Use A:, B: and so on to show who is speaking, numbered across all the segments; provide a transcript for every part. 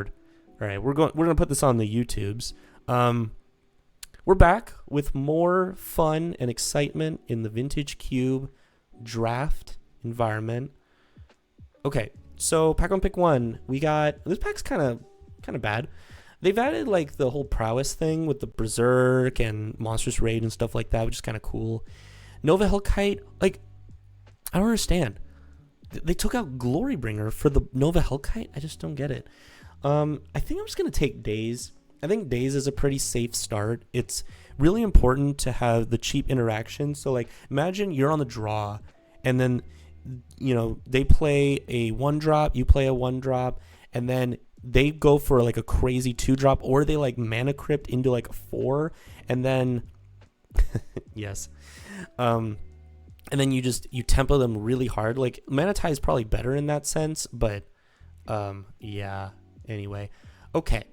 A: Discord. All right, we're gonna put this on the YouTubes. We're back with more fun and excitement in the Vintage Cube draft environment. Okay, so pack one, pick one. We got this pack's kind of bad. They've added like the whole prowess thing with the Berserk and Monstrous Raid and stuff like that, which is kind of cool. Nova Hellkite, like, I don't understand. They took out Glorybringer for the Nova Hellkite. I just don't get it. I think I'm just gonna take Daze. I think Daze is a pretty safe start. It's really important to have the cheap interaction. So like, imagine you're on the draw, and then they play a 1-drop, you play a 1-drop, and then they go for like a crazy 2-drop, or they like mana crypt into like a 4, and then yes, and then you tempo them really hard. Like Manatee is probably better in that sense, but yeah. Anyway, okay.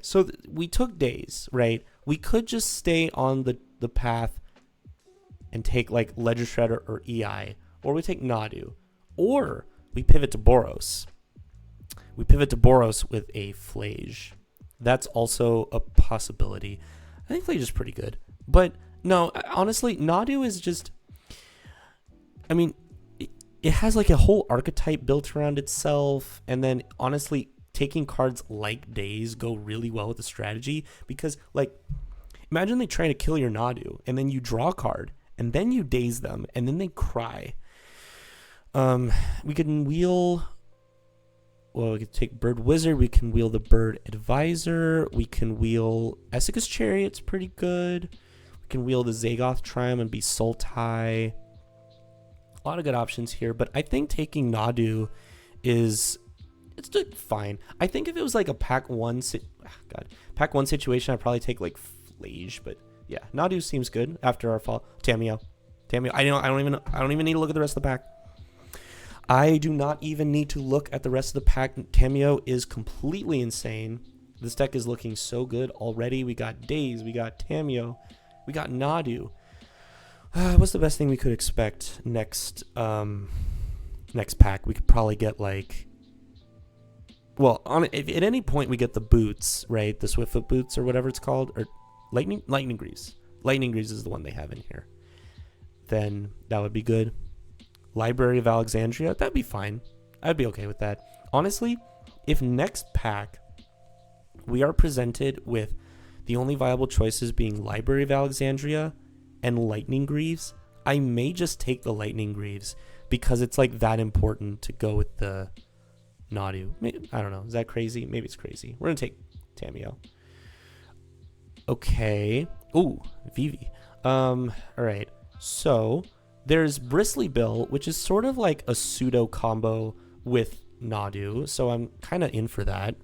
A: So we took Daze, right? We could just stay on the path and take like Ledger Shredder or EI, or we take Nadu, or we pivot to Boros. We pivot to Boros with a Flage. That's also a possibility. I think Flage is pretty good. But no, honestly, Nadu is just... I mean, it has like a whole archetype built around itself. And then, honestly, taking cards like Daze go really well with the strategy. Because, like, imagine they try to kill your Nadu, and then you draw a card, and then you Daze them, and then they cry. We can wheel... Well, we can take Bird Wizard. We can wheel the Bird Advisor. We can wheel Essica's Chariot's pretty good. We can wheel the Zagoth Triumph and be Sultai. A lot of good options here, but I think taking Nadu it's fine. I think if it was like a pack one situation, I'd probably take like Flage, but yeah, Nadu seems good after our fall. Tamio. I don't even need to look at the rest of the pack. I do not even need to look at the rest of the pack. Tamio is completely insane. This deck is looking so good already. We got Daze, we got Tamio, we got Nadu. What's the best thing we could expect next pack? We could probably get like... Well, if at any point we get the boots, right? The Swiftfoot boots or whatever it's called. Or Lightning Greaves. Lightning Greaves is the one they have in here. Then that would be good. Library of Alexandria, that'd be fine. I'd be okay with that. Honestly, if next pack we are presented with the only viable choices being Library of Alexandria and Lightning Greaves, I may just take the Lightning Greaves because it's like that important to go with the Nadu. I don't know. Is that crazy? Maybe it's crazy. We're going to take Tamio. Okay. Ooh, Vivi. All right. So... there's Bristly Bill, which is sort of like a pseudo combo with Nadu, so I'm kind of in for that.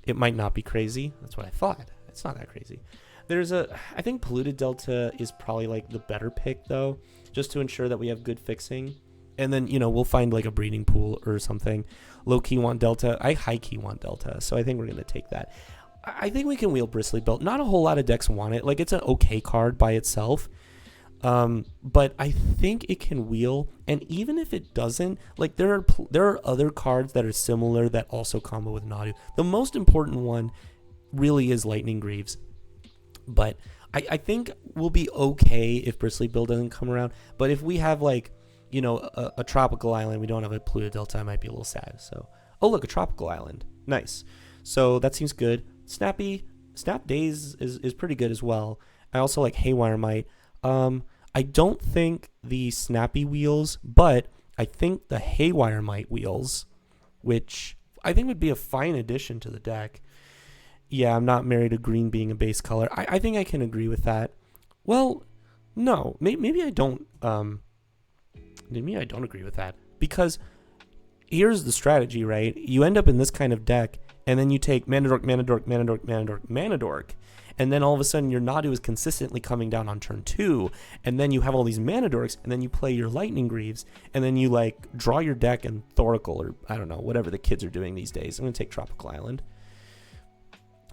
A: It might not be crazy. That's what I thought. It's not that crazy. I think Polluted Delta is probably like the better pick though, just to ensure that we have good fixing. And then, we'll find like a breeding pool or something. Low key want Delta. I high key want Delta, so I think we're going to take that. I think we can wheel Bristly Bill. Not a whole lot of decks want it. Like, it's an okay card by itself. But I think it can wheel, and even if it doesn't, like there are other cards that are similar that also combo with Nadu. The most important one really is Lightning Greaves, but I think we'll be okay if Bristly Bill doesn't come around. But if we have like a tropical island, we don't have a Polluted Delta, I might be a little sad. So look, a tropical island, nice. So that seems good. Snap Daze is pretty good as well. I also like Haywire Might. I don't think the Snappy wheels, but I think the Haywire Might wheels, which I think would be a fine addition to the deck. Yeah, I'm not married to green being a base color. I think I can agree with that. Well, no, maybe I don't. Maybe I don't agree with that, because here's the strategy, right? You end up in this kind of deck, and then you take Mana Dork, and then all of a sudden your Nadu is consistently coming down on turn 2, and then you have all these Mana Dorks, and then you play your Lightning Greaves, and then you like draw your deck and Thoracle, or I don't know, whatever the kids are doing these days. I'm going to take Tropical Island.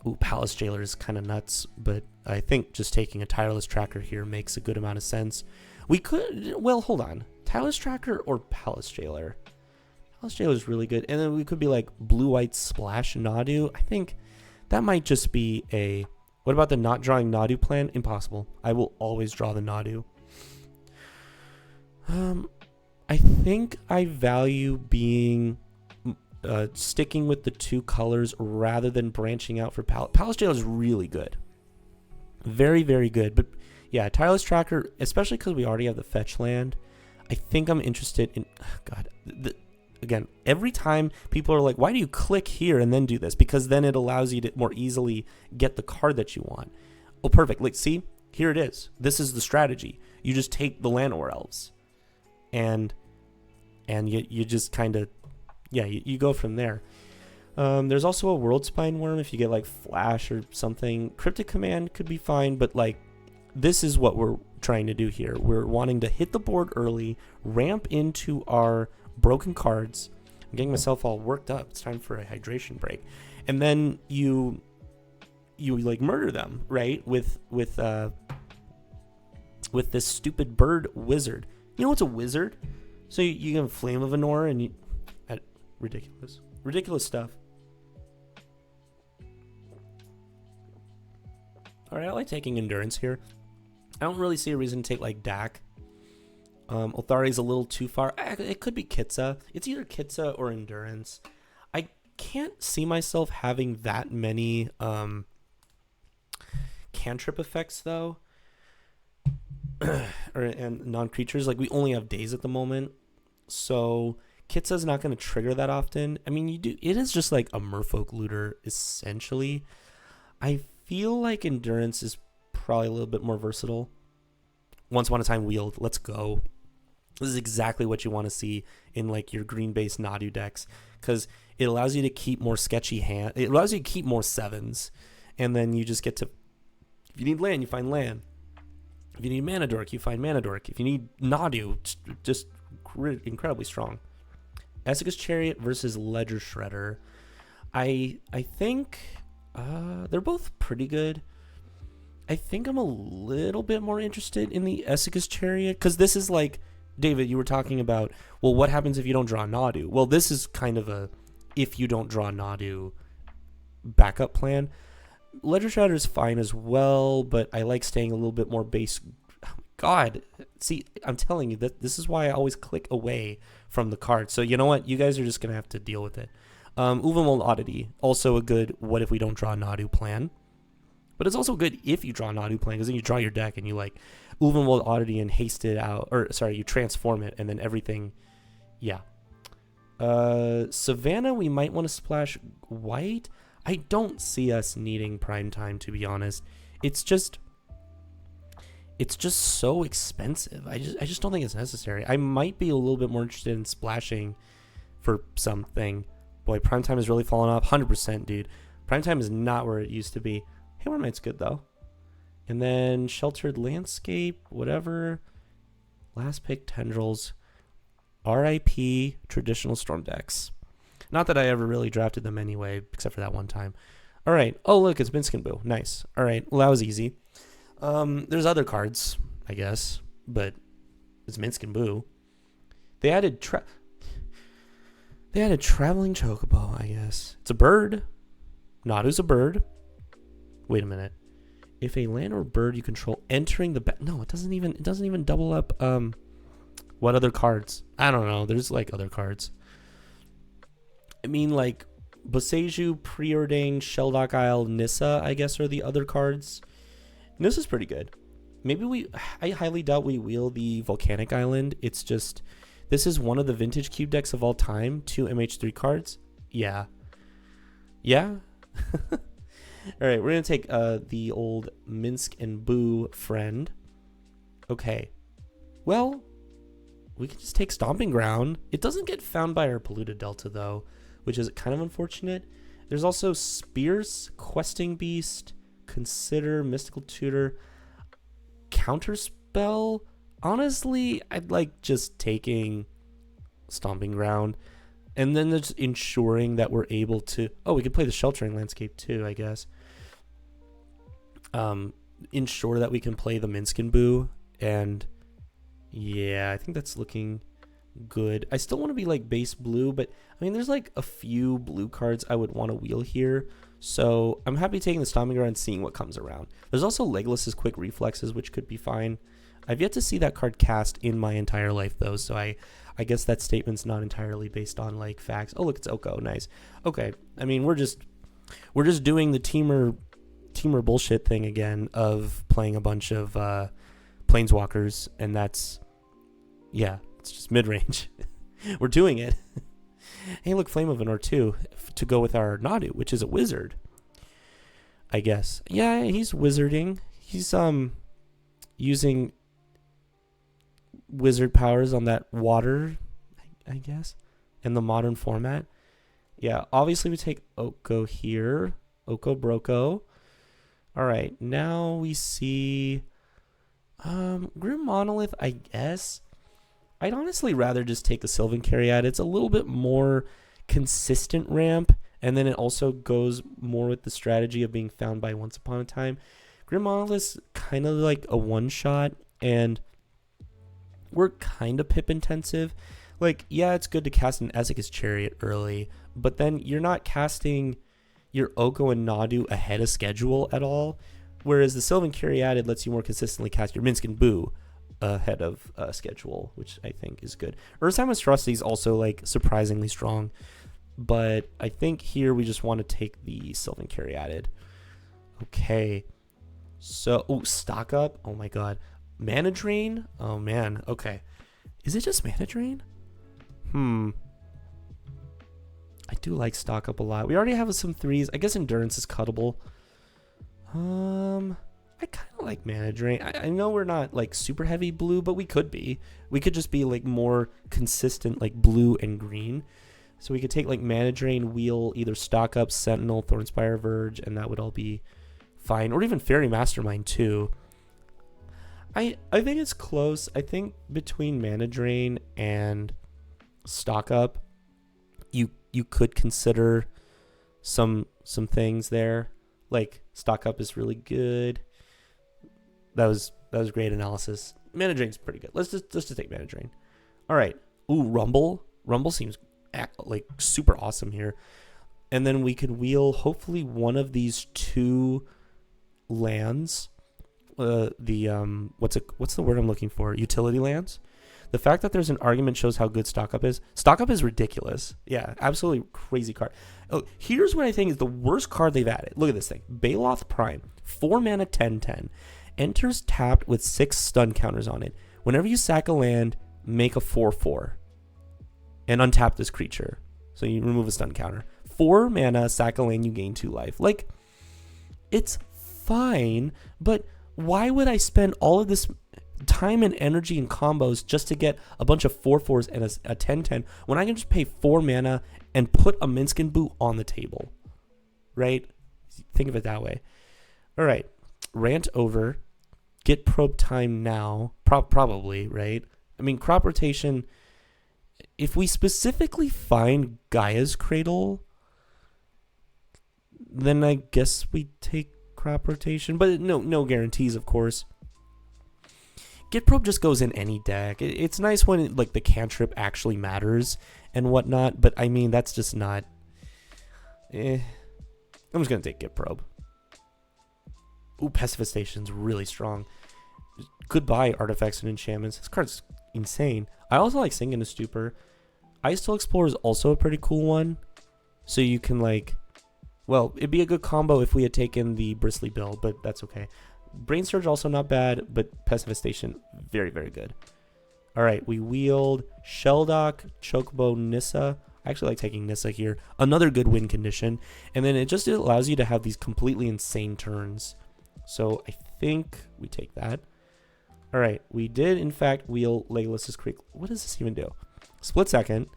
A: Ooh, Palace Jailer is kind of nuts, but I think just taking a Tireless Tracker here makes a good amount of sense. We could, well, hold on. Tireless Tracker or Palace Jailer? Palace Jailer is really good. And then we could be like blue-white splash Nadu. I think that might just be a... What about the not drawing Nadu plan? Impossible. I will always draw the Nadu. I think I value being... sticking with the two colors rather than branching out for Palace. Palace Jailer is really good. Very, very good. But yeah, Tireless Tracker, especially because we already have the fetch land, I think I'm interested in... God, again, every time people are like, why do you click here and then do this? Because then it allows you to more easily get the card that you want. Oh, perfect. Like, see, here it is. This is the strategy. You just take the Llanowar Elves. And you just kind of... Yeah, you go from there. There's also a World Spine Worm if you get like Flash or something. Cryptic Command could be fine, but like this is what we're trying to do here. We're wanting to hit the board early, ramp into our broken cards. I'm getting myself all worked up. It's time for a hydration break. And then you like murder them, right? With this stupid bird wizard. You know what's a wizard? So you have Flame of Anor and you... Ridiculous stuff. Alright, I like taking Endurance here. I don't really see a reason to take like Dak. Othari's a little too far. It could be Kitza. It's either Kitza or Endurance. I can't see myself having that many cantrip effects though. and non-creatures. Like we only have days at the moment. So Kitza's not going to trigger that often. I mean, it is just like a merfolk looter, essentially. I feel like Endurance is probably a little bit more versatile. Once Upon a Time Wield, let's go. This is exactly what you want to see in like your green-based Nadu decks, because it allows you to keep more sketchy hand. It allows you to keep more sevens, and then you just get to... If you need land, you find land. If you need Mana Dork, you find Mana Dork. If you need Nadu, just incredibly strong. Esika's Chariot versus Ledger Shredder. I think they're both pretty good. I think I'm a little bit more interested in the Esika's Chariot because this is like, David, you were talking about, well, what happens if you don't draw Nadu? Well, this is kind of a if you don't draw Nadu backup plan. Ledger Shredder is fine as well, but I like staying a little bit more base. God, see, I'm telling you that this is why I always click away from the card. So you know what? You guys are just going to have to deal with it. Uvamold Oddity, also a good what if we don't draw Nadu plan. But it's also good if you draw Nadu plan, because then you draw your deck and you like Uvamold Oddity and haste it out. Or sorry, you transform it and then everything. Yeah. Savannah, we might want to splash white. I don't see us needing prime time, to be honest. It's just so expensive. I just don't think it's necessary. I might be a little bit more interested in splashing for something. Boy, Primetime has really fallen off. 100%, dude. Primetime is not where it used to be. Hammermite's good, though. And then Sheltered Landscape, whatever. Last pick, Tendrils. RIP, Traditional Storm decks. Not that I ever really drafted them anyway, except for that one time. All right. Oh, look, it's Minsc and Boo. Nice. All right. Well, that was easy. There's other cards, I guess, but it's Minsc and Boo. They added Traveling Chocobo, I guess. It's a bird. Nadu's a bird. Wait a minute. If a land or bird you control entering the no, it doesn't even double up. What other cards? I don't know. There's like other cards. I mean, like Boseiju, Preordained, Sheldock Isle, Nissa, I guess are the other cards. Nissa's pretty good. Maybe I highly doubt we wheel the Volcanic Island. It's just, this is one of the vintage cube decks of all time. 2 MH3 cards. Yeah. Yeah? All right, we're going to take the old Minsc and Boo friend. Okay. Well, we can just take Stomping Ground. It doesn't get found by our Polluted Delta, though, which is kind of unfortunate. There's also Spears, Questing Beast, Consider, Mystical Tutor, Counterspell. Honestly, I'd like just taking Stomping Ground and then just ensuring that we're able to... Oh, we could play the Sheltering Landscape too, I guess. Ensure that we can play the Minsc and Boo. And yeah, I think that's looking good. I still want to be like base blue, but I mean, there's like a few blue cards I would want to wheel here. So I'm happy taking the Stomping Ground and seeing what comes around. There's also Legolas's Quick Reflexes, which could be fine. I've yet to see that card cast in my entire life, though, so I guess that statement's not entirely based on like facts. Oh, look, it's Oko. Nice. Okay. I mean, we're just doing the teamer bullshit thing again of playing a bunch of planeswalkers, and that's, yeah, it's just mid-range. We're doing it. Hey, look, Flame of Anor too, to go with our Nadu, which is a wizard, I guess. Yeah, he's wizarding. He's using wizard powers on that water, I guess, in the modern format. Yeah, obviously we take Oko here. Oko Broko. All right, now we see Grim Monolith, I guess. I'd honestly rather just take the Sylvan Caryatid. It's a little bit more consistent ramp, and then it also goes more with the strategy of being found by Once Upon a Time. Grim Monolith's kind of like a one-shot, and we're kind of pip intensive. Like, yeah, it's good to cast an Ezek's Chariot early, but then you're not casting your Oko and Nadu ahead of schedule at all, whereas the Sylvan Caryatid lets you more consistently cast your Minsc and Boo ahead of schedule, which I think is good. Ursine Monstrosity is also like surprisingly strong, but I think here we just want to take the Sylvan Caryatid. Okay, so stock up. Oh my god, Mana Drain. Oh man. Okay, is it just Mana Drain? I do like stock up a lot. We already have some threes. I guess Endurance is cuttable. I kind of like Mana Drain. I know we're not like super heavy blue, but we could be. We could just be like more consistent, like blue and green. So we could take like Mana Drain, wheel either stock up, Sentinel, Thornspire Verge, and that would all be fine. Or even Fairy Mastermind too. I think it's close. I think between Mana Drain and stock up, you could consider some things there. Like stock up is really good. That was great analysis. Mana Drain's pretty good. Let's just take Mana Drain. All right. Ooh, Rumble. Rumble seems like super awesome here. And then we could wheel hopefully one of these two lands. What's the word I'm looking for? Utility lands. The fact that there's an argument shows how good stock up is. Stock up is ridiculous. Yeah, absolutely crazy card. Oh, here's what I think is the worst card they've added. Look at this thing. Baloth Prime. 4 mana 10/10. Enters tapped with 6 stun counters on it. Whenever you sack a land, make a 4/4. And untap this creature. So you remove a stun counter. 4 mana, sack a land, you gain 2 life. Like, it's fine, but why would I spend all of this time and energy and combos just to get a bunch of 4/4s and a 10/10 when I can just pay 4 mana and put a Minsc and Boo on the table? Right? Think of it that way. All right. Rant over. Get probe time now. Probably, right? I mean, crop rotation. If we specifically find Gaia's Cradle, then I guess we take crop rotation. But no guarantees, of course. Get probe just goes in any deck. It's nice when like the cantrip actually matters and whatnot. But I mean, that's just not. I'm just gonna take get probe. Ooh, Pacifistation's really strong. Goodbye, artifacts and enchantments. This card's insane. I also like Sink into Stupor. Icetool Explorer is also a pretty cool one. So you can like, well, it'd be a good combo if we had taken the Bristly Bill, but that's okay. Brain Surge also not bad, but Pacification very, very good. All right, we wheeled Sheldock, Chocobo, Nissa. I actually like taking Nissa here. Another good win condition. And then it allows you to have these completely insane turns. So I think we take that. All right, we did, in fact, wheel Legolas's Creek. What does this even do? Split second.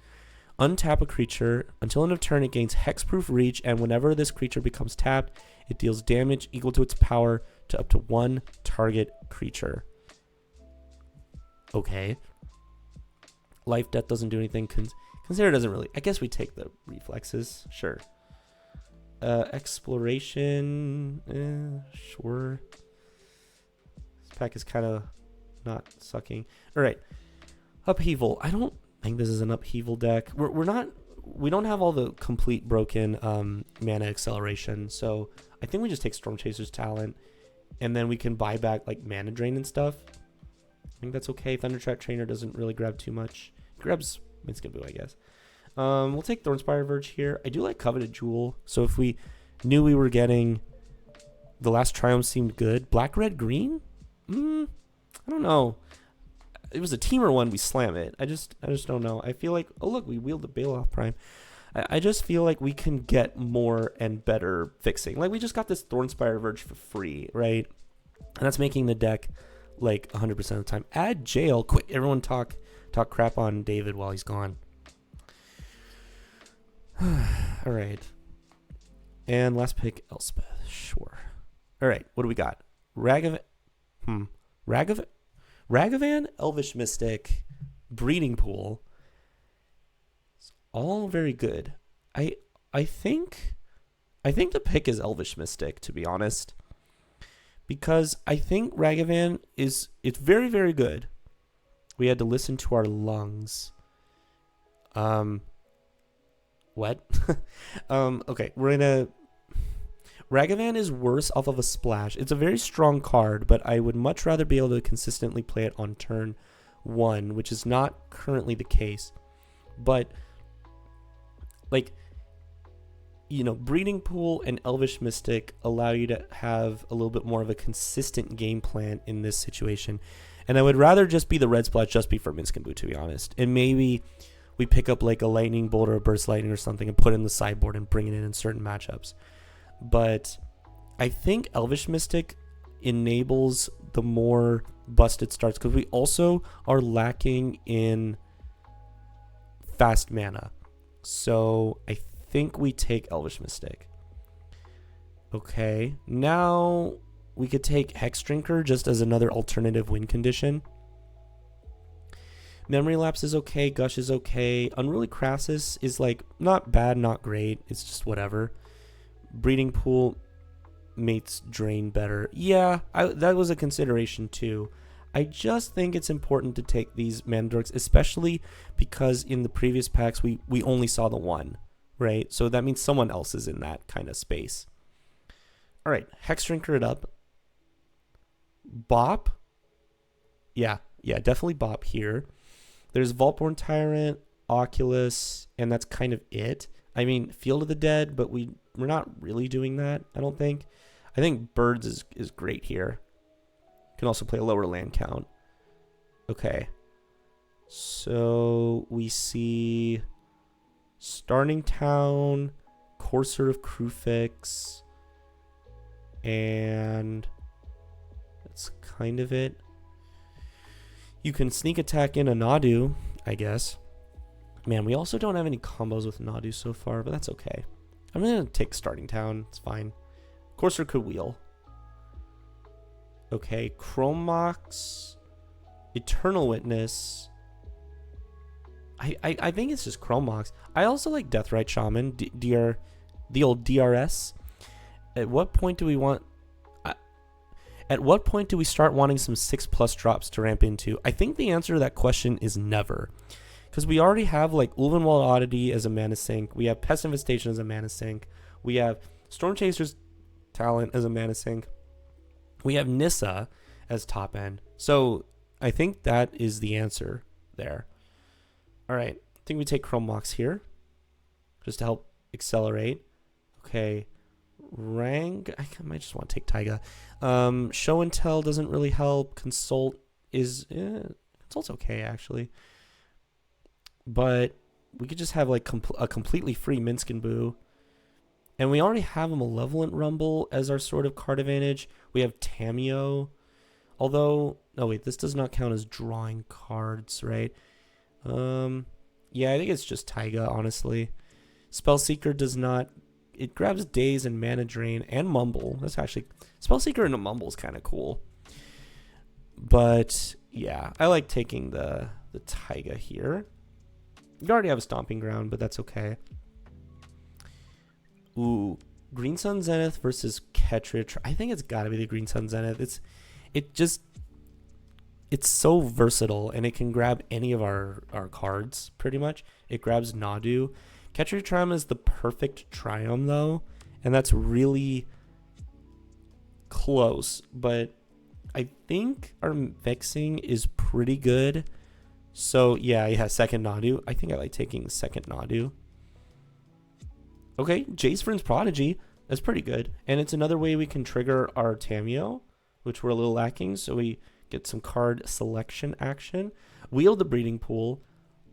A: Untap a creature. Until end of turn, it gains hexproof reach, and whenever this creature becomes tapped, it deals damage equal to its power to up to 1 target creature. Okay. Life Death doesn't do anything. Consider doesn't really. I guess we take the reflexes. Sure. Exploration. Sure. This pack is kind of not sucking. All right. Upheaval. I don't. think this is an upheaval deck. We don't have all the complete broken mana acceleration, so I think we just take Storm Chaser's Talent, and then we can buy back like mana drain and stuff. I think that's okay. Thundertrap Trainer doesn't really grab too much. It grabs Minscaboo, I guess. We'll take Thornspire Verge here. I do like Coveted Jewel, so if we knew we were getting the last Triumph seemed good. Black, red, green? I don't know. It was a teamer one, we slam it. I just don't know. I feel like, oh look, we wield the Bailoff Prime. I just feel like we can get more and better fixing. Like we just got this Thornspire Verge for free, right? And that's making the deck like 100% of the time. Add Jail, quick! Everyone talk crap on David while he's gone. All right, and last pick, Elspeth. Sure. All right, what do we got? Ragavan, Elvish Mystic, Breeding Pool. It's all very good. I think the pick is Elvish Mystic, to be honest, because I think Ragavan it's very, very good. We had to listen to our lungs. What? Okay, Ragavan is worse off of a splash. It's a very strong card, but I would much rather be able to consistently play it on turn 1, which is not currently the case. But, like, you know, Breeding Pool and Elvish Mystic allow you to have a little bit more of a consistent game plan in this situation. And I would rather just be the red splash, just be for Minscaboo, to be honest. And maybe we pick up like a Lightning Bolt or a Burst Lightning or something and put it in the sideboard and bring it in certain matchups. But I think Elvish Mystic enables the more busted starts because we also are lacking in fast mana. So I think we take Elvish Mystic. Okay, now we could take Hex Drinker just as another alternative win condition. Memory Lapse is okay, Gush is okay. Unruly Crassus is like not bad, not great. It's just whatever. Breeding Pool mates Drain better. Yeah, that was a consideration too. I just think it's important to take these Mandorks, especially because in the previous packs we only saw the one, right? So that means someone else is in that kind of space. All right, Hex Drinker it up. Bop. Yeah, definitely Bop here. There's Vaultborn Tyrant, Oculus, and that's kind of it. I mean, Field of the Dead, but we're not really doing that, I don't think. I think Birds is great here. Can also play a lower land count. Okay. So we see Starting Town, Courser of Krufix, and that's kind of it. You can sneak attack in a Nadu, I guess. Man, we also don't have any combos with Nadu so far, but that's okay. I'm going to take Starting Town. It's fine. Courser could wheel. Okay, Chrome Mox, Eternal Witness. I think it's just Chrome Mox. I also like Deathrite Shaman, the old DRS. At what point do we want... At what point do we start wanting some 6+ drops to ramp into? I think the answer to that question is never. Because we already have like Ulvenwald Oddity as a mana sink. We have Pest Infestation as a mana sink. We have Storm Chaser's Talent as a mana sink. We have Nissa as top end. So I think that is the answer there. All right. I think we take Chrome Mox here just to help accelerate. Okay. Rang, I might just want to take Taiga. Show and Tell doesn't really help. Consult's okay actually, but we could just have like a completely free Minscaboo, and we already have a Malevolent Rumble as our sort of card advantage. We have Tameo, although no wait, this does not count as drawing cards, right? Yeah, I think it's just Taiga honestly. Spellseeker does not. It grabs Daze and Mana Drain and Mumble. That's actually... Spellseeker and a Mumble is kind of cool. But, yeah. I like taking the Taiga here. You already have a Stomping Ground, but that's okay. Ooh. Green Sun Zenith versus Ketrich. I think it's got to be the Green Sun Zenith. It just... it's so versatile, and it can grab any of our cards, pretty much. It grabs Nadu. Catcher Triumph is the perfect Triumph, though, and that's really close. But I think our Vexing is pretty good. So, yeah, second Nadu. I think I like taking second Nadu. Okay, Jace Vryn's Prodigy. That's pretty good. And it's another way we can trigger our Tameo, which we're a little lacking. So we get some card selection action. Wield the Breeding Pool.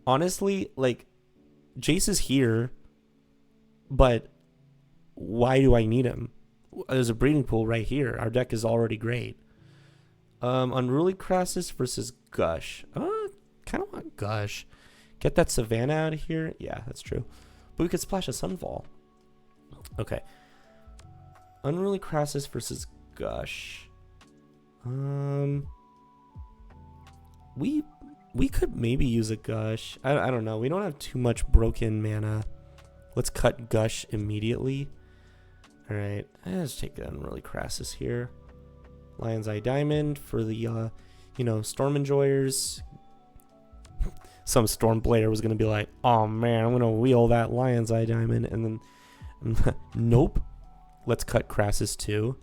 A: Honestly, like, Jace is here, but why do I need him? There's a Breeding Pool right here. Our deck is already great. Unruly Crassus versus Gush. Kind of want Gush. Get that Savannah out of here. Yeah, that's true. But we could splash a Sunfall. Okay. Unruly Crassus versus Gush. We could maybe use a Gush. I don't know. We don't have too much broken mana. Let's cut Gush immediately. All right. Let's take the Unruly Crassus here. Lion's Eye Diamond for the, Storm Enjoyers. Some Storm player was going to be like, oh man, I'm going to wheel that Lion's Eye Diamond. And then, nope. Let's cut Crassus too.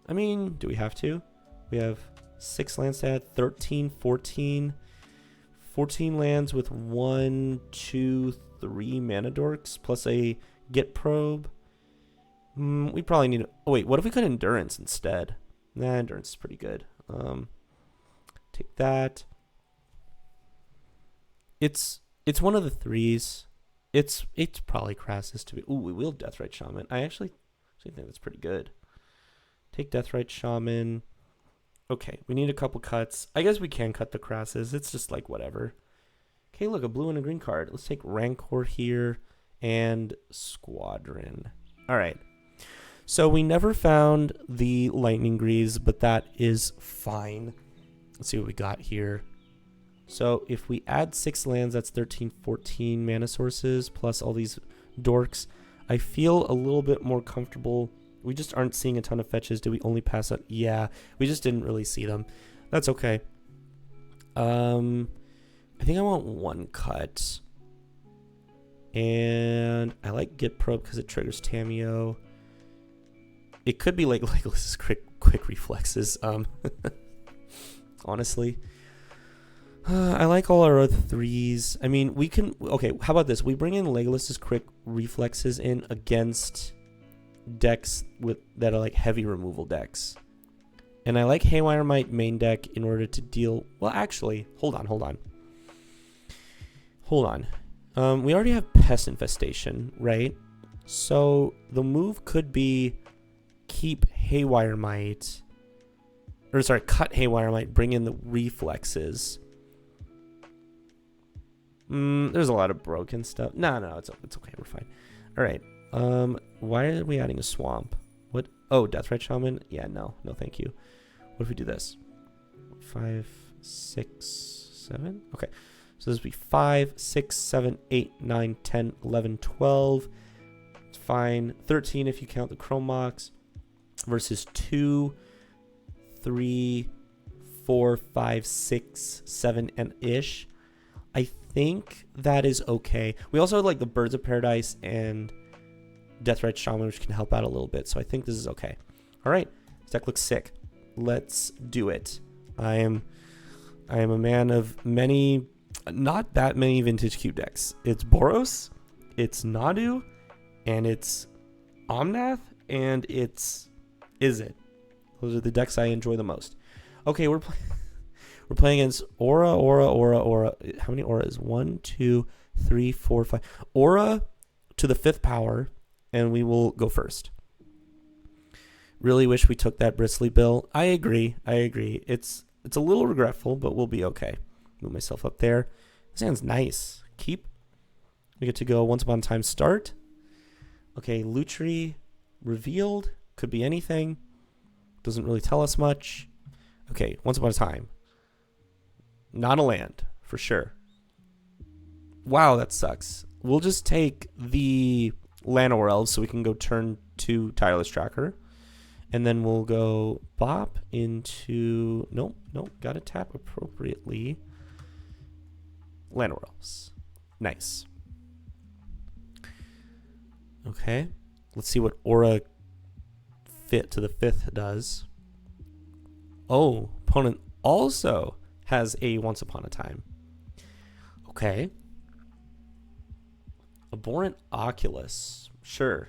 A: I mean, do we have to? We have 6 lands to add, 13, 14. 14 lands with 1, 2, 3 mana dorks plus a Get Probe. We probably need... Oh, wait, what if we cut Endurance instead? Nah, Endurance is pretty good. Take that. It's one of the 3s. It's probably Crassus to be... Ooh, we wield Deathrite Shaman. I actually think that's pretty good. Take Deathrite Shaman. Okay, we need a couple cuts. I guess we can cut the Crassus. It's just like whatever. Okay, look, a blue and a green card. Let's take Rancor here and Squadron. All right. So we never found the Lightning Greaves, but that is fine. Let's see what we got here. So if we add 6 lands, that's 13, 14 mana sources plus all these dorks. I feel a little bit more comfortable. We just aren't seeing a ton of fetches. Did we only pass up? Yeah, we just didn't really see them. That's okay. I think I want 1 cut. And I like Get Probe because it triggers Tameo. It could be like Legolas's quick reflexes. Honestly. I like all our other 3s. I mean, we can... Okay, how about this? We bring in Legolas's quick reflexes in against decks that are like heavy removal decks. And I like Haywire Might main deck in order to deal... Well, actually, hold on. We already have Pest Infestation, right? So the move could be keep Haywire Might... Or sorry, cut Haywire Might, bring in the reflexes. There's a lot of broken stuff. No, it's okay. We're fine. All right. Why are we adding a swamp? What? Oh, Deathrite Shaman? Yeah, no, thank you. What if we do this? 5, 6, 7? Okay. So this would be 5, 6, 7, 8, 9, 10, 11, 12. It's fine. 13 if you count the Chrome Mox. Versus 2, 3, 4, 5, 6, 7, and ish. I think that is okay. We also have like the Birds of Paradise and Deathrite Shaman, which can help out a little bit. So I think this is okay. All right. This deck looks sick. Let's do it. I am a man of not that many vintage cube decks. It's Boros, it's Nadu, and it's Omnath, and it's Izzet. Those are the decks I enjoy the most. Okay, we're playing against Aura. How many Auras? 1, 2, 3, 4, 5. Aura to the 5th power, and we will go first. Really wish we took that Bristly Bill. I agree. It's a little regretful, but we'll be okay. Move myself up there. This hand's nice. Keep. We get to go Once Upon a Time start. Okay, Lutri revealed. Could be anything. Doesn't really tell us much. Okay, Once Upon a Time. Not a land, for sure. Wow, that sucks. We'll just take the Llanowar Elves so we can go turn 2 Tireless Tracker. And then we'll go bop into... Nope, gotta tap appropriately. Land Orals. Nice. Okay, let's see what Aura Fit to the 5th does. Oh, opponent also has a Once Upon a Time. Okay. Abhorrent Oculus. Sure.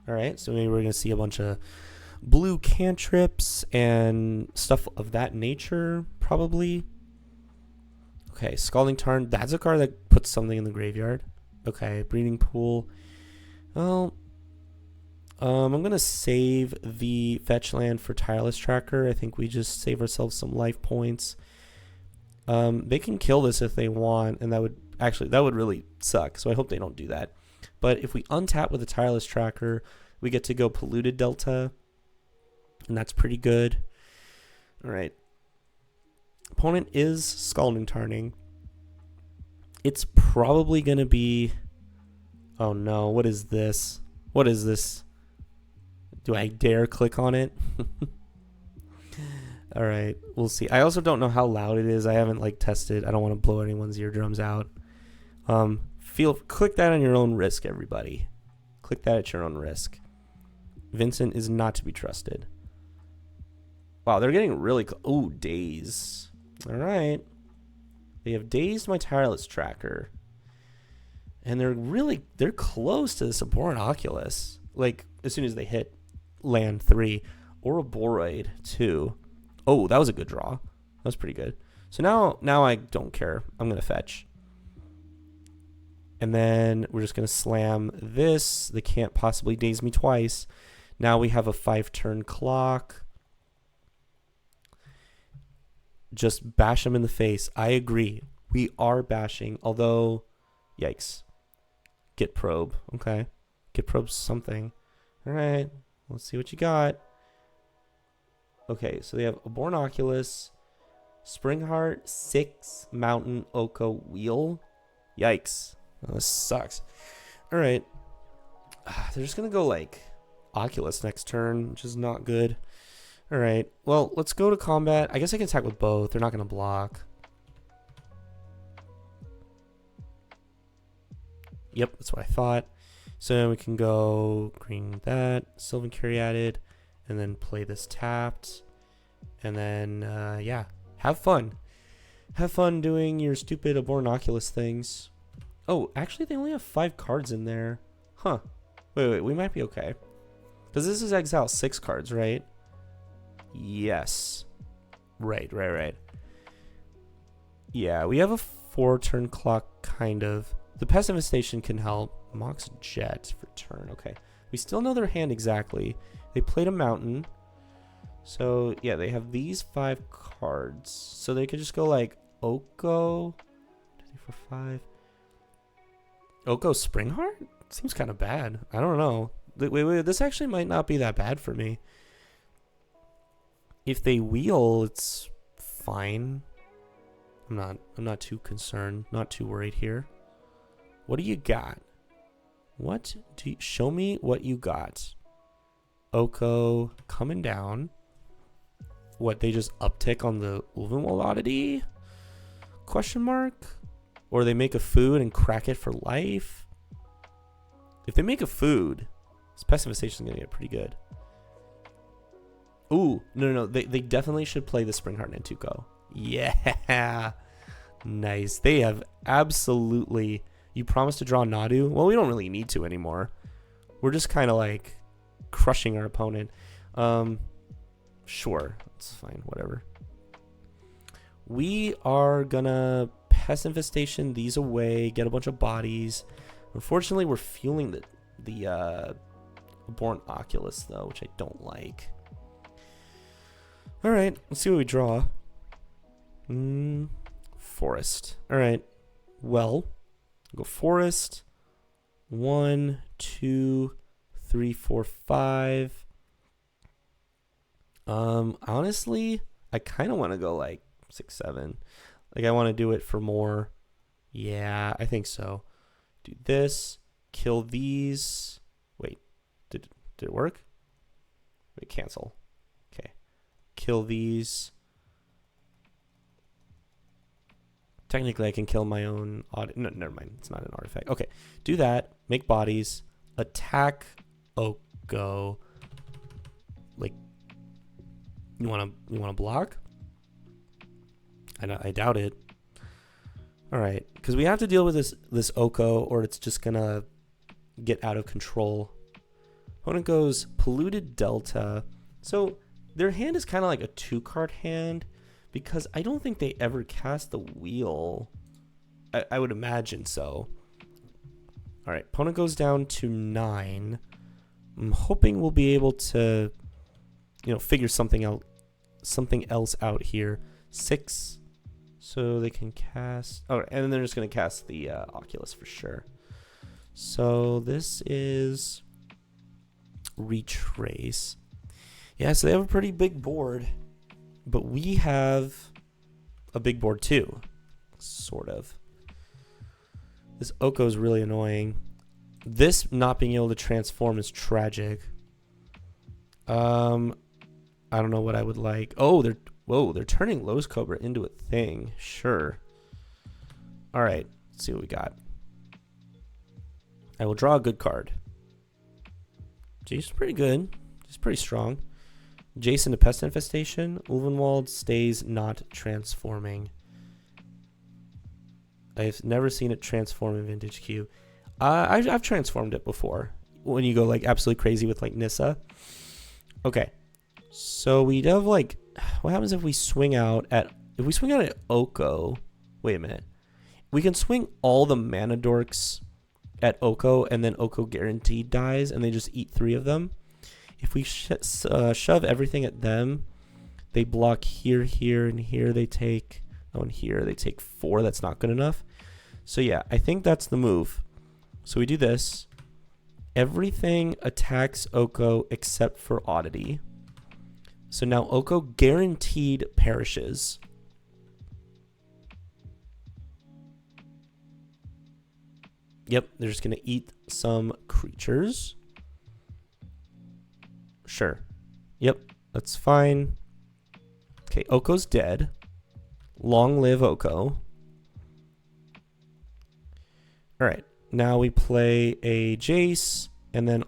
A: All right, so maybe we're going to see a bunch of blue cantrips and stuff of that nature, probably. Okay, Scalding Tarn. That's a card that puts something in the graveyard. Okay, Breeding Pool. Well, I'm going to save the fetch land for Tireless Tracker. I think we just save ourselves some life points. They can kill this if they want, and that would really suck. So I hope they don't do that. But if we untap with a Tireless Tracker, we get to go Polluted Delta, and that's pretty good. All right. Opponent is Scalding Tarning. It's probably going to be... Oh no, what is this? What is this? Do I dare click on it? All right, we'll see. I also don't know how loud it is. I haven't tested. I don't want to blow anyone's eardrums out. Click that on your own risk, everybody. Click that at your own risk. Vincent is not to be trusted. Wow, they're getting really close. Ooh, Daze. All right. They have dazed my Tireless Tracker. And they're close to this Abhorrent Oculus. As soon as they hit land 3. Or a Boroid 2. Oh, that was a good draw. That was pretty good. So now I don't care. I'm going to fetch. And then we're just going to slam this. They can't possibly daze me twice. Now we have a 5-turn clock. Just bash them in the face. I agree. We are bashing. Although, yikes. Get probe. Okay. Get probe something. All right. Let's see what you got. Okay, so they have a Abhorrent Oculus, Springheart, 6, Mountain, Oko, Wheel. Yikes. Oh, this sucks. All right. They're just going to go Oculus next turn, which is not good. All right. Well, let's go to combat. I guess I can attack with both. They're not going to block. Yep, that's what I thought. So then we can go green that, Sylvan Caryatid, and then play this tapped. And then, yeah, have fun. Have fun doing your stupid Abhorrent Oculus things. Oh, actually, they only have 5 cards in there. Huh. Wait, we might be okay. Because this is exile 6 cards, right? Yes. Right. Yeah, we have a 4-turn clock, kind of. The Pessimization can help. Mox Jet for turn. Okay. We still know their hand exactly. They played a Mountain. So, yeah, they have these 5 cards. So they could just go Oko. 2, 3, 4, 5. Oko Springheart? Seems kind of bad. I don't know. Wait. This actually might not be that bad for me. If they wheel, it's fine. I'm not too concerned. Not too worried here. What do you got? Show me what you got. Oko coming down. What, they just uptick on the Ulvenwald oddity? Question mark? Or they make a food and crack it for life? If they make a food, this Pessimization is going to get pretty good. Ooh, no. They definitely should play the Springheart Nantuko. Yeah. Nice. They have absolutely... You promised to draw Nadu? Well, we don't really need to anymore. We're just kind of crushing our opponent. Sure. It's fine. Whatever. We are gonna Pest Infestation these away, get a bunch of bodies. Unfortunately, we're fueling the Abhorrent Oculus, though, which I don't like. All right. Let's see what we draw. Forest. All right. Well... Go Forest. 1, 2, 3, 4, 5. Honestly, I kind of want to go 6, 7. I want to do it for more. Yeah, I think so. Do this. Kill these. Wait, did it work? Wait, cancel. Okay. Kill these. Technically, I can kill my own... No, never mind. It's not an artifact. Okay. Do that. Make bodies. Attack Oko. Like, you want to block? I doubt it. All right. Because we have to deal with this Oko, or it's just going to get out of control. Opponent goes Polluted Delta. So their hand is kind of like a 2-card hand, because I don't think they ever cast the wheel. I would imagine so. All right, opponent goes down to 9. I'm hoping we'll be able to, figure something else out here. 6, so they can cast. Oh, and then they're just gonna cast the Oculus for sure. So this is Retrace. Yeah, so they have a pretty big board. But we have a big board too, sort of. This Oko is really annoying. This not being able to transform is tragic. I don't know what I would like. Oh, they're turning Lotus Cobra into a thing. Sure. All right, let's see what we got. I will draw a good card. She's pretty good. She's pretty strong. Jason to Pest Infestation. Ulvenwald stays not transforming. I've never seen it transform in Vintage Q. I've transformed it before. When you go like absolutely crazy with like Nissa. Okay. So we have like, what happens if we swing out at Oko? Wait a minute. We can swing all the mana dorks at Oko, and then Oko guaranteed dies, and they just eat 3 of them. If we shove everything at them, they block here, here, and here. They take, and here they take 4. That's not good enough. So yeah, I think that's the move. So we do this. Everything attacks Oko except for Oddity. So now Oko guaranteed perishes. Yep, they're just going to eat some creatures. Sure. Yep, that's fine. Okay, Oko's dead. Long live Oko. All right, now we play a Jace, and then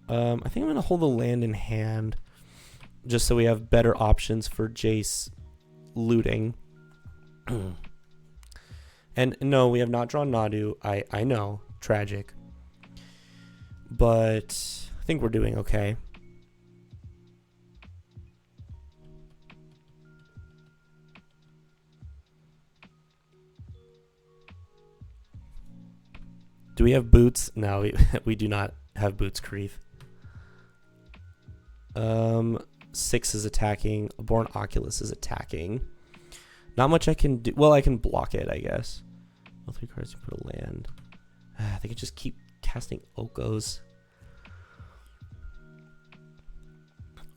A: I think I'm going to hold the land in hand just so we have better options for Jace looting. And no, we have not drawn Nadu. I know, tragic. But I think we're doing okay. Do we have boots? No, we do not have boots, Kreef. 6 is attacking. A Born Oculus is attacking. Not much I can do. Well, I can block it, I guess. All 3 cards, you put a land. They can just keep casting Okos.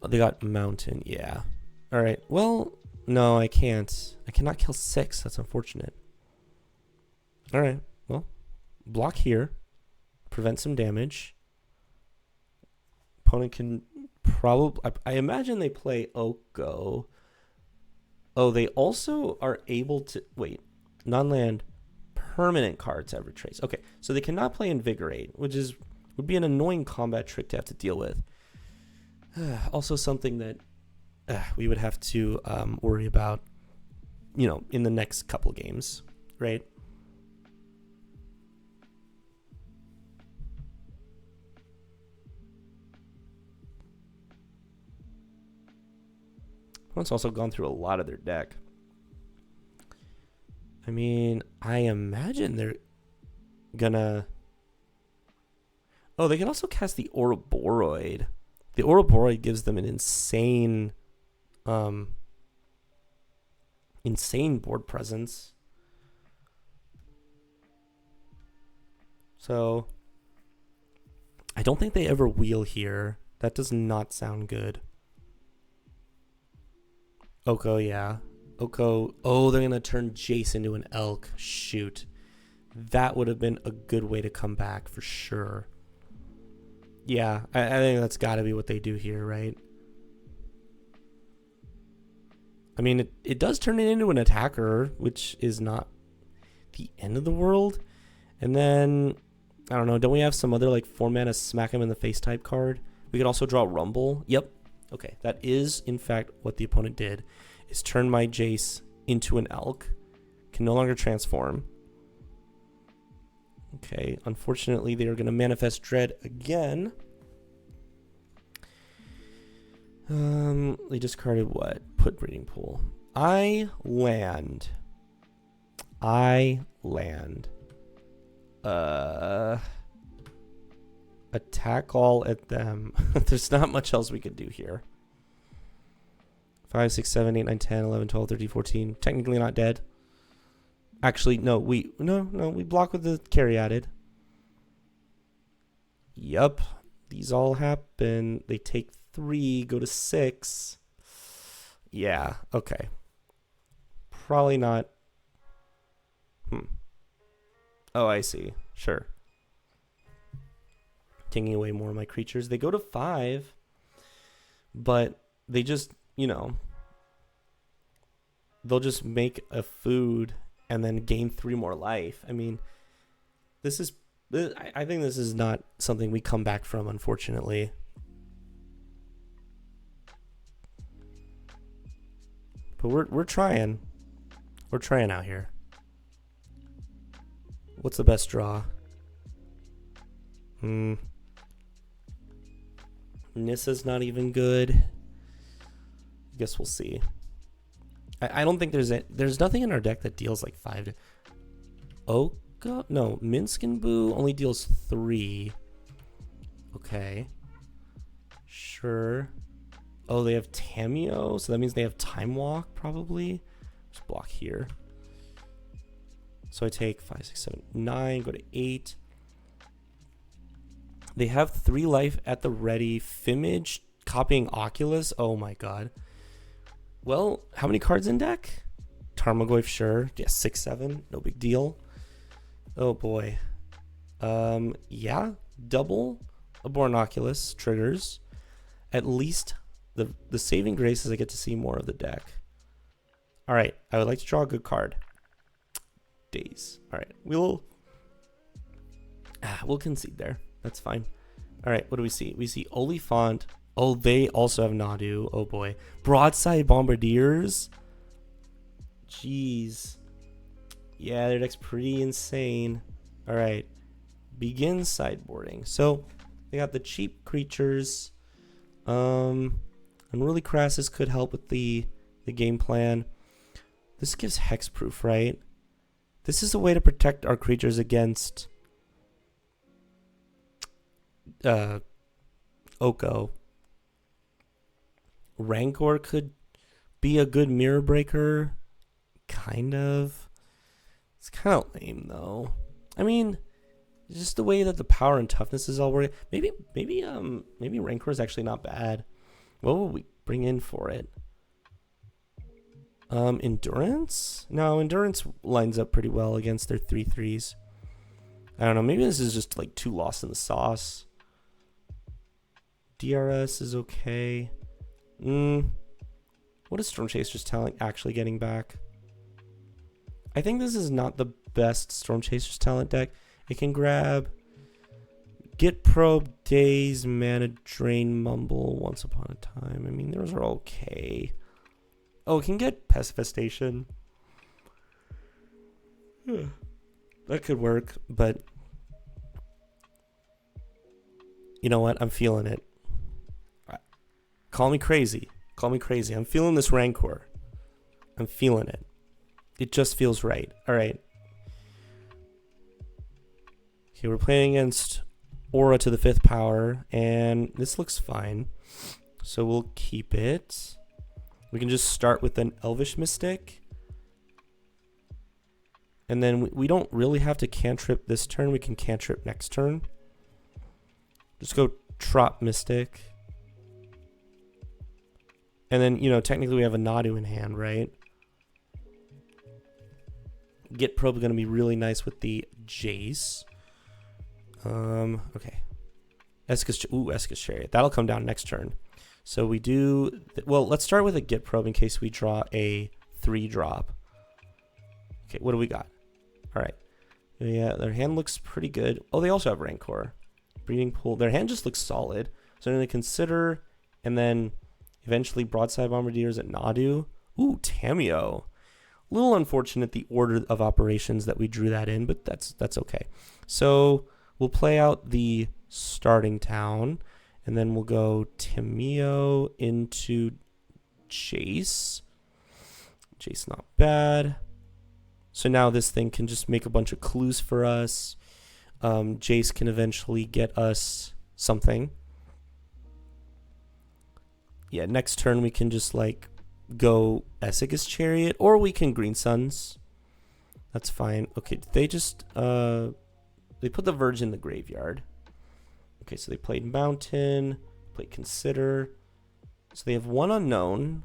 A: Oh, they got Mountain. Yeah. All right. Well, no, I can't. I cannot kill 6. That's unfortunate. All right. Well, block here. Prevent some damage. Opponent can probably... I imagine they play Oko. Oh, they also are able to... Wait. Non-land permanent cards have Retrace. Okay, so they cannot play Invigorate, which would be an annoying combat trick to have to deal with. Also something that we would have to worry about, in the next couple games, right? One's also gone through a lot of their deck. I mean, I imagine they're gonna... Oh, they can also cast the Ouroboros. The Ouroboros gives them an insane board presence. So, I don't think they ever wheel here. That does not sound good. Oko, yeah. Oko. Oh, they're going to turn Jace into an elk. Shoot. That would have been a good way to come back for sure. Yeah, I think that's got to be what they do here, right? I mean, it does turn it into an attacker, which is not the end of the world. And then, I don't know, don't we have some other like 4-mana smack him in the face type card? We could also draw Rumble. Yep. Okay, that is in fact what the opponent did, is turn my Jace into an elk. Can no longer transform. Okay, unfortunately they are going to manifest Dread again. They discarded what? Put breeding pool. I land. Attack all at them. There's not much else we could do here. 5, 6, 7, 8, 9, 10, 11, 12, 13, 14. Technically not dead. Actually, no, we block with the Caryatid. Yup. These all happen. They take 3, go to 6. Yeah, okay. Probably not. Oh, I see. Sure. Taking away more of my creatures. They go to 5, but they just, they'll just make a food and then gain 3 more life. I mean, I think this is not something we come back from, unfortunately. But we're trying. We're trying out here. What's the best draw? Nissa's not even good. Guess we'll see. I don't think there's nothing in our deck that deals like 5 to... Oka? No, Minskin Boo only deals 3. Okay. Sure. Oh, they have Tameo, so that means they have Time Walk, probably. Just block here. So I take 5, 6, 7, 9, go to 8. They have 3 life at the ready. Fimage, copying Oculus. Oh my god. Well, how many cards in deck? Tarmogoyf, sure. Yeah, 6, 7. No big deal. Oh boy. Yeah. Double Aborn Oculus triggers. At least the saving grace is I get to see more of the deck. Alright, I would like to draw a good card. Days. Alright, we'll concede there. That's fine. Alright, what do we see? We see Oliphant. Oh, they also have Nadu. Oh boy. Broadside Bombardiers. Jeez. Yeah, their deck's pretty insane. Alright. Begin sideboarding. So, they got the cheap creatures. Unruly Crassus could help with the game plan. This gives hexproof, right? This is a way to protect our creatures against Oko. Rancor could be a good mirror breaker. Kind of. It's kind of lame though. I mean, just the way that the power and toughness is all working. Maybe Rancor is actually not bad. What will we bring in for it? Endurance? No, Endurance lines up pretty well against their 3/3s. I don't know. Maybe this is just like too lost in the sauce. DRS is okay. What is Storm Chaser's talent actually getting back? I think this is not the best Storm Chaser's talent deck. It can grab Get Probe, Daze, Mana Drain, Mumble, Once Upon a Time. I mean, those are okay. Oh, it can get Pestifestation. That could work, but you know what? I'm feeling it. Call me crazy. Call me crazy. I'm feeling this Rancor. I'm feeling it. It just feels right. All right. Okay, we're playing against Aura to the 5th power, and this looks fine. So we'll keep it. We can just start with an Elvish Mystic. And then we don't really have to cantrip this turn. We can cantrip next turn. Just go Trop Mystic. And then, technically we have a Nadu in hand, right? Get Probe is going to be really nice with the Jace. Okay. Esca's Chariot. That'll come down next turn. So we do, well, let's start with a get probe in case we draw a 3-drop. Okay, what do we got? All right. Yeah, their hand looks pretty good. Oh, they also have Rancor. Breeding Pool. Their hand just looks solid. So I'm going to consider, and then eventually Broadside Bombardiers at Nadu. Ooh, Tamio. A little unfortunate the order of operations that we drew that in, but that's okay. So we'll play out the starting town, and then we'll go Tamio into Jace. Jace not bad. So now this thing can just make a bunch of clues for us. Jace can eventually get us something. Yeah, next turn we can just like go Esseg's Chariot, or we can Green Suns. That's fine. Okay, they just they put the Virgin in the graveyard. Okay, so they played Mountain, played Consider. So they have one unknown.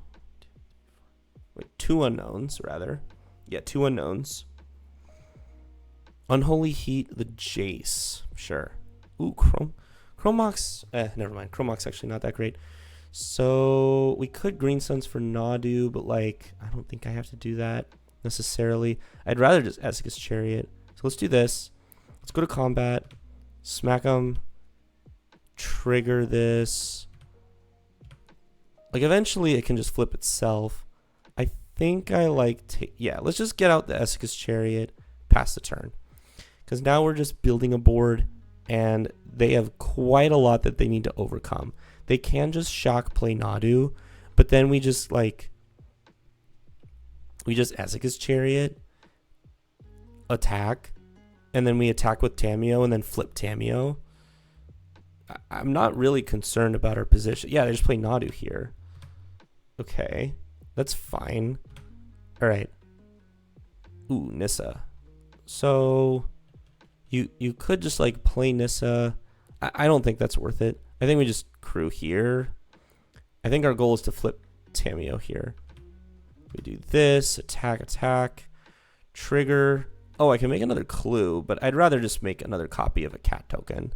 A: Wait, 2 unknowns rather. Yeah, 2 unknowns. Unholy Heat, the Jace. Sure. Ooh, Chromox. Never mind. Chromox actually not that great. So we could Green Suns for Nadu, but like I don't think I have to do that necessarily. I'd rather just Esseg's Chariot. So let's do this. Let's go to combat. Smack them. Trigger this. Like eventually it can just flip itself. I think I like to, yeah, let's just get out the Esseg's Chariot, pass the turn. Because now we're just building a board and they have quite a lot that they need to overcome. They can just shock play Nadu, but then we just Esseg's Chariot, attack, and then we attack with Tamio and then flip Tamio. I'm not really concerned about our position. Yeah, they just play Nadu here. Okay, that's fine. All right. Ooh, Nissa. So you could just like play Nissa. I don't think that's worth it. I think we just crew here. I think our goal is to flip Tamio here. We do this, attack, trigger. Oh, I can make another clue, but I'd rather just make another copy of a cat token.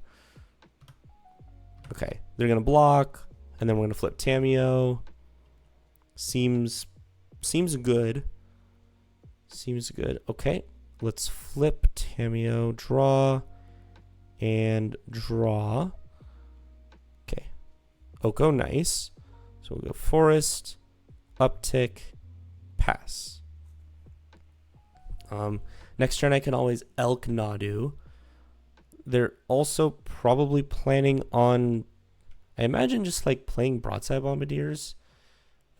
A: Okay, they're gonna block, and then we're gonna flip Tamio. Seems good. Seems good. Okay, let's flip Tamio, draw, and draw. Okay, Oko, nice. So we'll go Forest, Uptick, pass. Next turn I can always Elk Nadu. They're also probably planning on, I imagine, just like playing Broadside Bombardiers.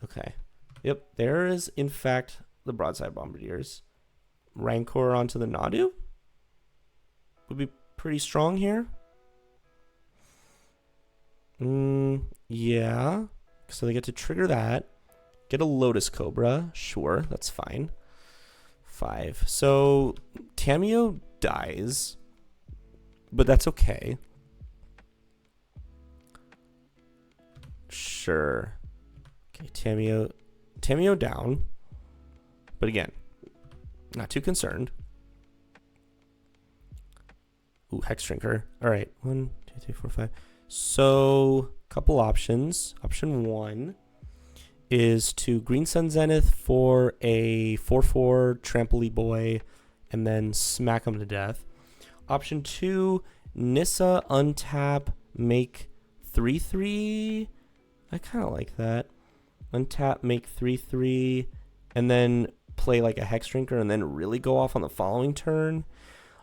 A: Okay. Yep, there is in fact the Broadside Bombardiers. Rancor onto the Nadu would be pretty strong here. Yeah. So they get to trigger that. Get a Lotus Cobra. Sure, that's fine. 5. So Tamio dies, but that's okay. Sure. Okay, Tamio down. But again, not too concerned. Ooh, Hex Drinker. All right, 1, 2, 3, 4, 5. So, couple options. Option 1 is to Green Sun Zenith for a 4/4 Trampoline Boy and then smack him to death. Option 2, Nissa untap, make 3/3. I kind of like that. Untap, make 3/3, and then play like a Hex Drinker and then really go off on the following turn.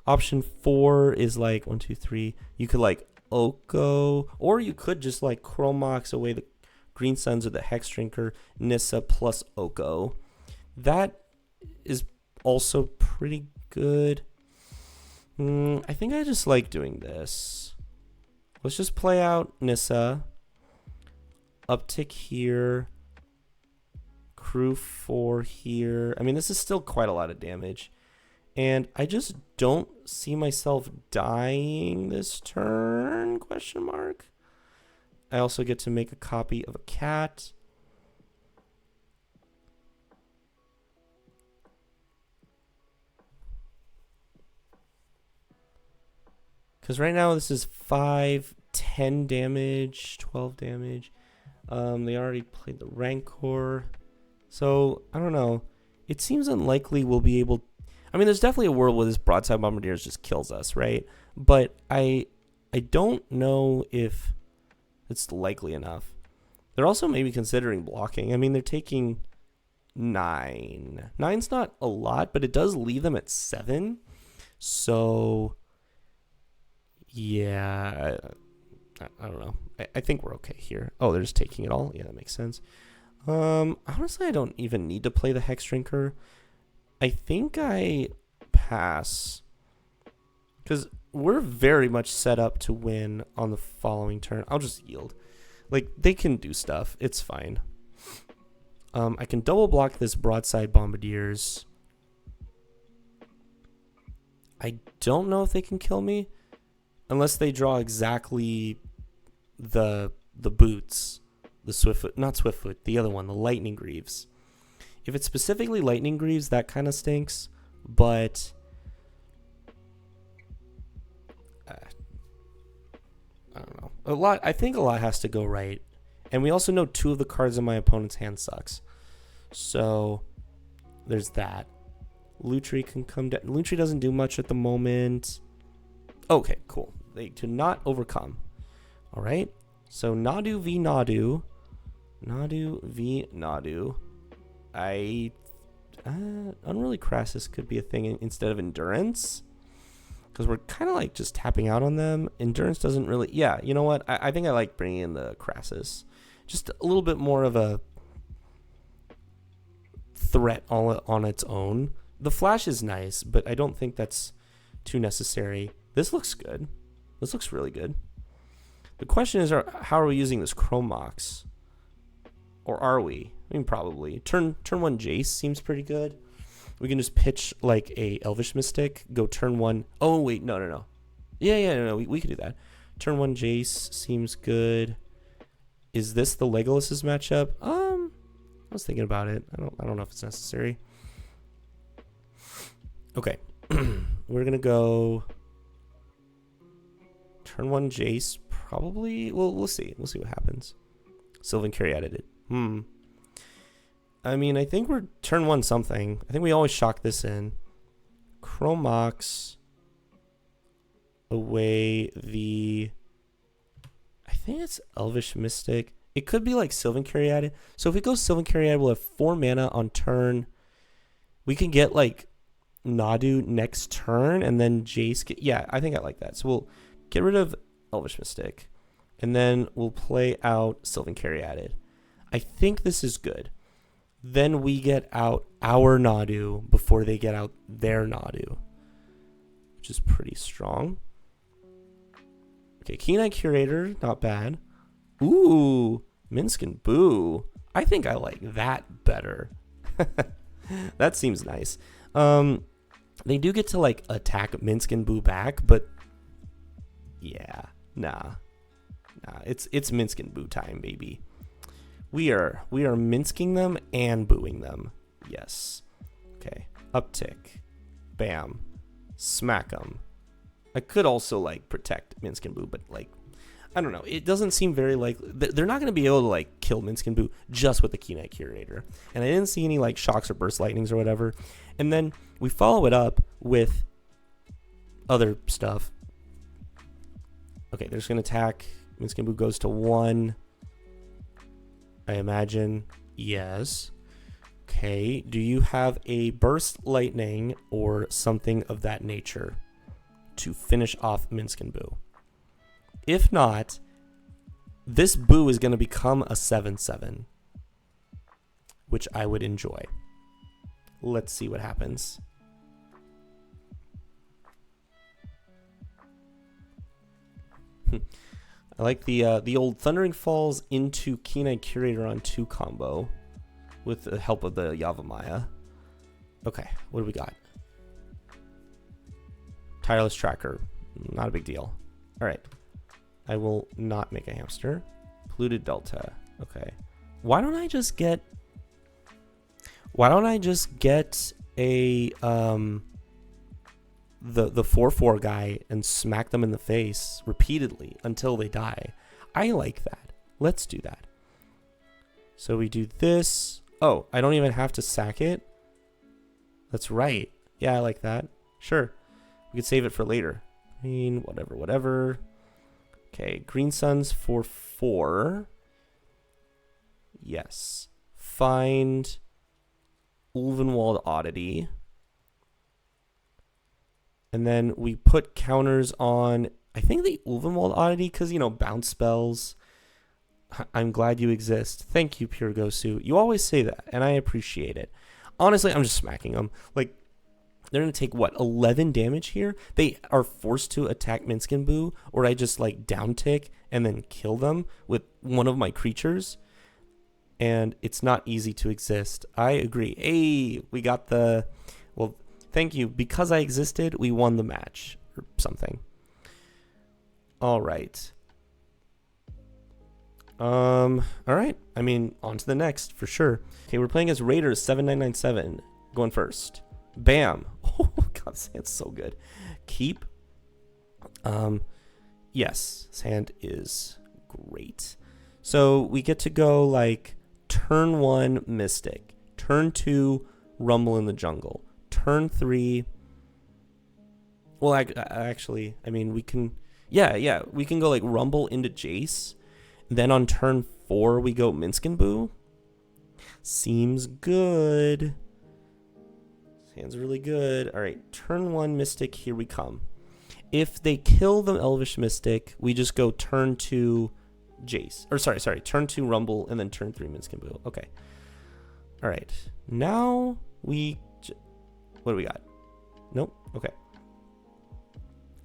A: Option 4 is like 1, 2, 3. You could like Oko, or you could just like Chromox away the Green Suns with the Hex Drinker, Nissa plus Oko. That is also pretty good. I think I just like doing this. Let's just play out Nissa. Uptick here. Crew 4 here. I mean, this is still quite a lot of damage. And I just don't see myself dying this turn, question mark. I also get to make a copy of a cat. Because right now this is 5, 10 damage, 12 damage. They already played the Rancor. So, I don't know. It seems unlikely we'll be able... I mean, there's definitely a world where this broadside bombardiers just kills us, right? But I don't know if it's likely enough. They're also maybe considering blocking. I mean, they're taking 9. 9's not a lot, but it does leave them at 7. So, yeah, I don't know. I think we're okay here. Oh, they're just taking it all? Yeah, that makes sense. Honestly, I don't even need to play the Hex Drinker. I think I pass. Because we're very much set up to win on the following turn. I'll just yield. Like, they can do stuff. It's fine. I can double block this broadside bombardiers. I don't know if they can kill me. Unless they draw exactly the boots. The Swiftfoot, not Swiftfoot, the other one, the Lightning Greaves. If it's specifically Lightning Greaves, that kind of stinks. But I don't know. I think a lot has to go right. And we also know 2 of the cards in my opponent's hand sucks. So there's that. Lutri can come down. Lutri doesn't do much at the moment. Okay, cool. They do not overcome. All right. So Nadu v Nadu. Nadu v Nadu. Unruly Crassus could be a thing instead of Endurance. Because we're kind of like just tapping out on them. Endurance doesn't really... Yeah, you know what? I think I like bringing in the Crassus. Just a little bit more of a threat all on its own. The Flash is nice, but I don't think that's too necessary. This looks good. This looks really good. The question is, how are we using this Chromox? Or are we? I mean, probably. Turn 1 Jace seems pretty good. We can just pitch like a Elvish Mystic. Go turn 1. Oh, wait. No. Yeah, no. We could do that. Turn 1 Jace seems good. Is this the Legolas's matchup? I was thinking about it. I don't know if it's necessary. Okay. We're going to go turn 1 Jace. Probably. Well, we'll see. We'll see what happens. Sylvan Caryatid it. I mean, I think we're turn 1 something. I think we always shock this in. Chromox away the... I think it's Elvish Mystic. It could be like Sylvan Caryatid. So if we go Sylvan Caryatid, we'll have 4 mana on turn. We can get like Nadu next turn and then Jace. Yeah, I think I like that. So we'll get rid of Elvish Mystic. And then we'll play out Sylvan Caryatid. I think this is good. Then we get out our Nadu before they get out their Nadu, which is pretty strong. Okay, Keen-Eye Curator, not bad. Ooh, Minsc and Boo. I think I like that better. That seems nice. They do get to like attack Minsc and Boo back, but yeah, nah. It's Minsc and Boo time, baby. We are minsking them and booing them. Yes. Okay. Uptick. Bam. Smack them. I could also like protect Minsc and Boo, but like, I don't know. It doesn't seem very likely. They're not going to be able to like kill Minsc and Boo just with the Keen-Eye Curator. And I didn't see any like shocks or burst lightnings or whatever. And then we follow it up with other stuff. Okay, they're just going to attack. Minsc and Boo goes to 1. I imagine. Yes. Okay. Do you have a burst lightning or something of that nature to finish off Minsc and Boo? If not, this Boo is going to become a 7/7, which I would enjoy. Let's see what happens. I like the old Thundering Falls into Keen-Eye Curator on 2 combo with the help of the Yavimaya. Okay, what do we got? Tireless Tracker, not a big deal. All right, I will not make a hamster. Polluted Delta, okay. Why don't I just get a the 4/4 guy and smack them in the face repeatedly until they die? I like that. Let's do that. So we do this. Oh, I don't even have to sack it. That's right. Yeah, I like that. Sure. We could save it for later. Green, whatever. Okay, green suns for 4. Yes. Find Ulvenwald Oddity. And then we put counters on, I think, the Ulvenwald Oddity, because, bounce spells. I'm glad you exist. Thank you, Pure Gosu. You always say that, and I appreciate it. Honestly, I'm just smacking them. Like, they're going to take, 11 damage here? They are forced to attack Minskin Boo, or I just, down tick and then kill them with one of my creatures. And it's not easy to exist. I agree. Hey, we got the... Well, thank you. Because I existed, we won the match. Or something. All right. All right. I mean, on to the next, for sure. Okay, we're playing as Raiders 7997. Going first. Bam. Oh, God, this hand's so good. Keep. Yes, this hand is great. So we get to go, turn 1, Mystic. Turn 2, Rumble in the Jungle. Turn 3... Well, actually, I mean, we can... Yeah, we can go, Rumble into Jace. Then on turn 4, we go Minskin Boo. Seems good. This hand's really good. All right, turn 1 Mystic, here we come. If they kill the Elvish Mystic, we just go turn 2 Jace. Or sorry, turn 2 Rumble, and then turn 3 Minskin Boo. Okay. All right. Now we... What do we got? Nope. Okay.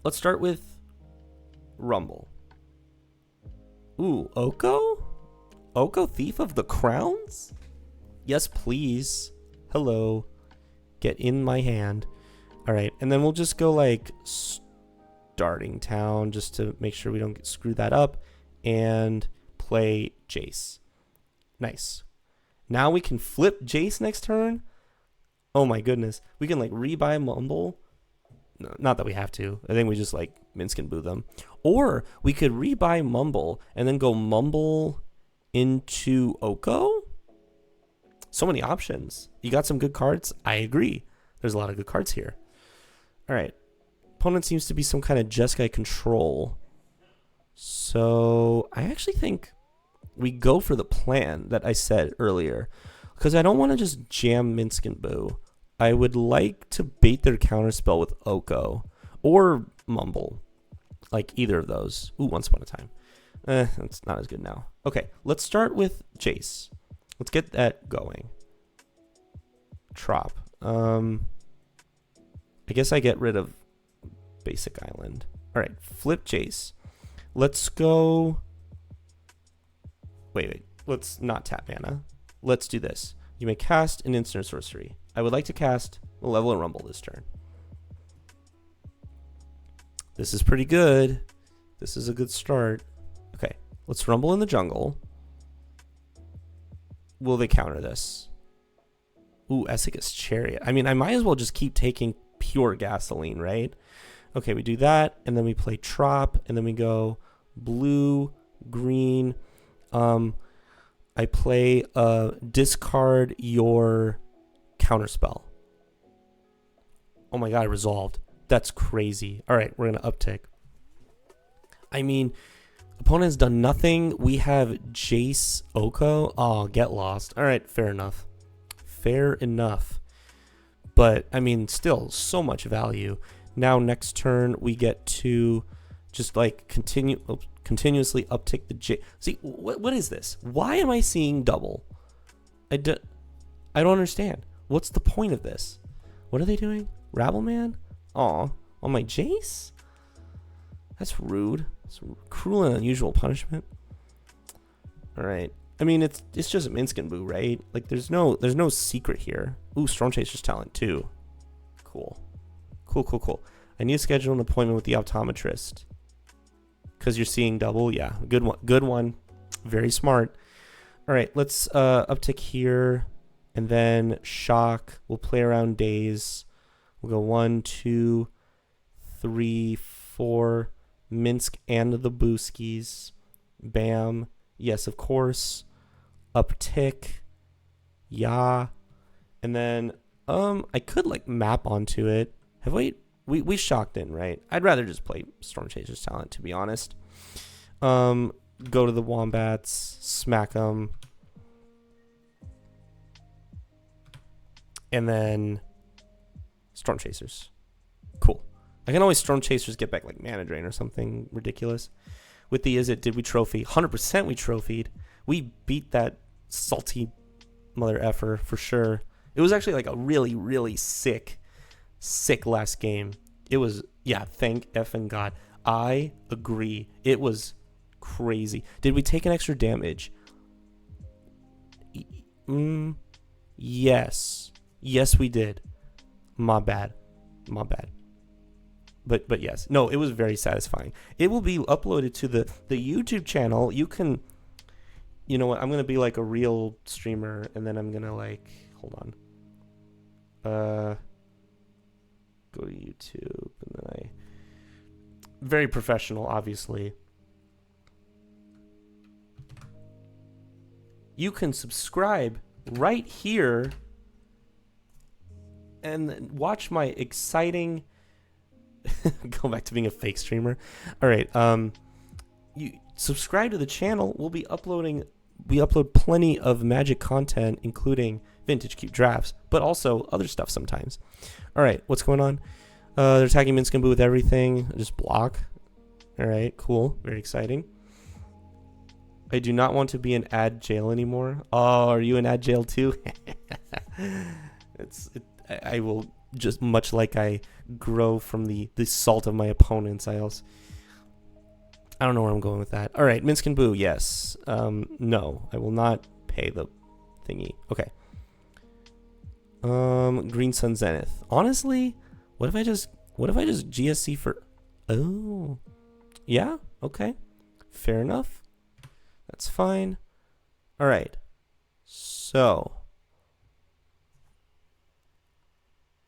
A: Let's start with Rumble. Ooh, Oko? Oko, Thief of the Crowns? Yes, please. Hello. Get in my hand. All right, and then we'll just go starting town just to make sure we don't screw that up and play Jace. Nice. Now we can flip Jace next turn. Oh my goodness. We can rebuy Mumble. No, not that we have to. I think we just Minskin Boo them. Or we could rebuy Mumble and then go Mumble into Oko. So many options. You got some good cards? I agree. There's a lot of good cards here. All right. Opponent seems to be some kind of Jeskai control. So I actually think we go for the plan that I said earlier. Because I don't want to just jam Minskin Boo. I would like to bait their counterspell with Oko or Mumble. Either of those. Ooh, Once Upon a Time. That's not as good now. Okay, let's start with Jace. Let's get that going. Trop. I guess I get rid of Basic Island. All right, flip Jace. Let's go... Wait. Let's not tap mana. Let's do this. You may cast an instant sorcery. I would like to cast Malevolent Rumble this turn. This is pretty good. This is a good start. Okay, let's Rumble in the Jungle. Will they counter this? Ooh, Essegis Chariot. I mean, I might as well just keep taking pure gasoline, right? Okay, we do that, and then we play Trop, and then we go blue, green. I play discard your counterspell. Oh my god, I resolved. That's crazy. All right, we're going to uptick. I mean, opponent's done nothing. We have Jace Oko. Oh, get lost. All right, fair enough. Fair enough. But, I mean, still, so much value. Now, next turn, we get to just, continuously uptick the J. See, what is this? Why am I seeing double? I don't understand. What's the point of this? What are they doing? Rabbleman? Aw, on my Jace? That's rude. It's cruel and unusual punishment. All right. I mean, it's just a Minskin Boo, right? There's no secret here. Ooh, Storm Chaser's talent too. Cool. I need to schedule an appointment with the optometrist. Because you're seeing double. Yeah, good one. Very smart. All right, let's uptick here. And then Shock. We'll play around days. We'll go 1, 2, 3, 4. Minsk and the Booskies. Bam. Yes, of course. uptick. Yeah. And then I could like map onto it. Have we shocked in, right? I'd rather just play Storm Chaser's talent, to be honest. Go to the wombats, smack them, and then Storm Chasers. Cool. I can always Storm Chasers get back like Mana Drain or something ridiculous. With the did we trophy? 100% we trophied. We beat that salty mother effer for sure. It was actually like a really, really sick last game. It was, yeah, thank effing God. I agree. It was crazy. Did we take an extra damage? Yes. Yes, we did. My bad. But yes. No, it was very satisfying. It will be uploaded to the YouTube channel. You can, you know what, I'm going to be like a real streamer, and then I'm going to like, hold on. Go to YouTube, and then very professional, obviously. You can subscribe right here and watch my exciting go back to being a fake streamer. All right, you subscribe to the channel. We upload plenty of Magic content, including Vintage Cube drafts, but also other stuff sometimes. All right, what's going on? They're attacking Minsc and Boo with everything. Just block. All right, cool. Very exciting. I do not want to be in ad jail anymore. Oh, are you in ad jail too? I will just, much like I grow from the salt of my opponents, I don't know where I'm going with that. All right, Minsc and Boo, yes. No, I will not pay the thingy. Okay. Green Sun Zenith. Honestly, what if I just GSC for? Oh, yeah. Okay, fair enough. That's fine. All right. So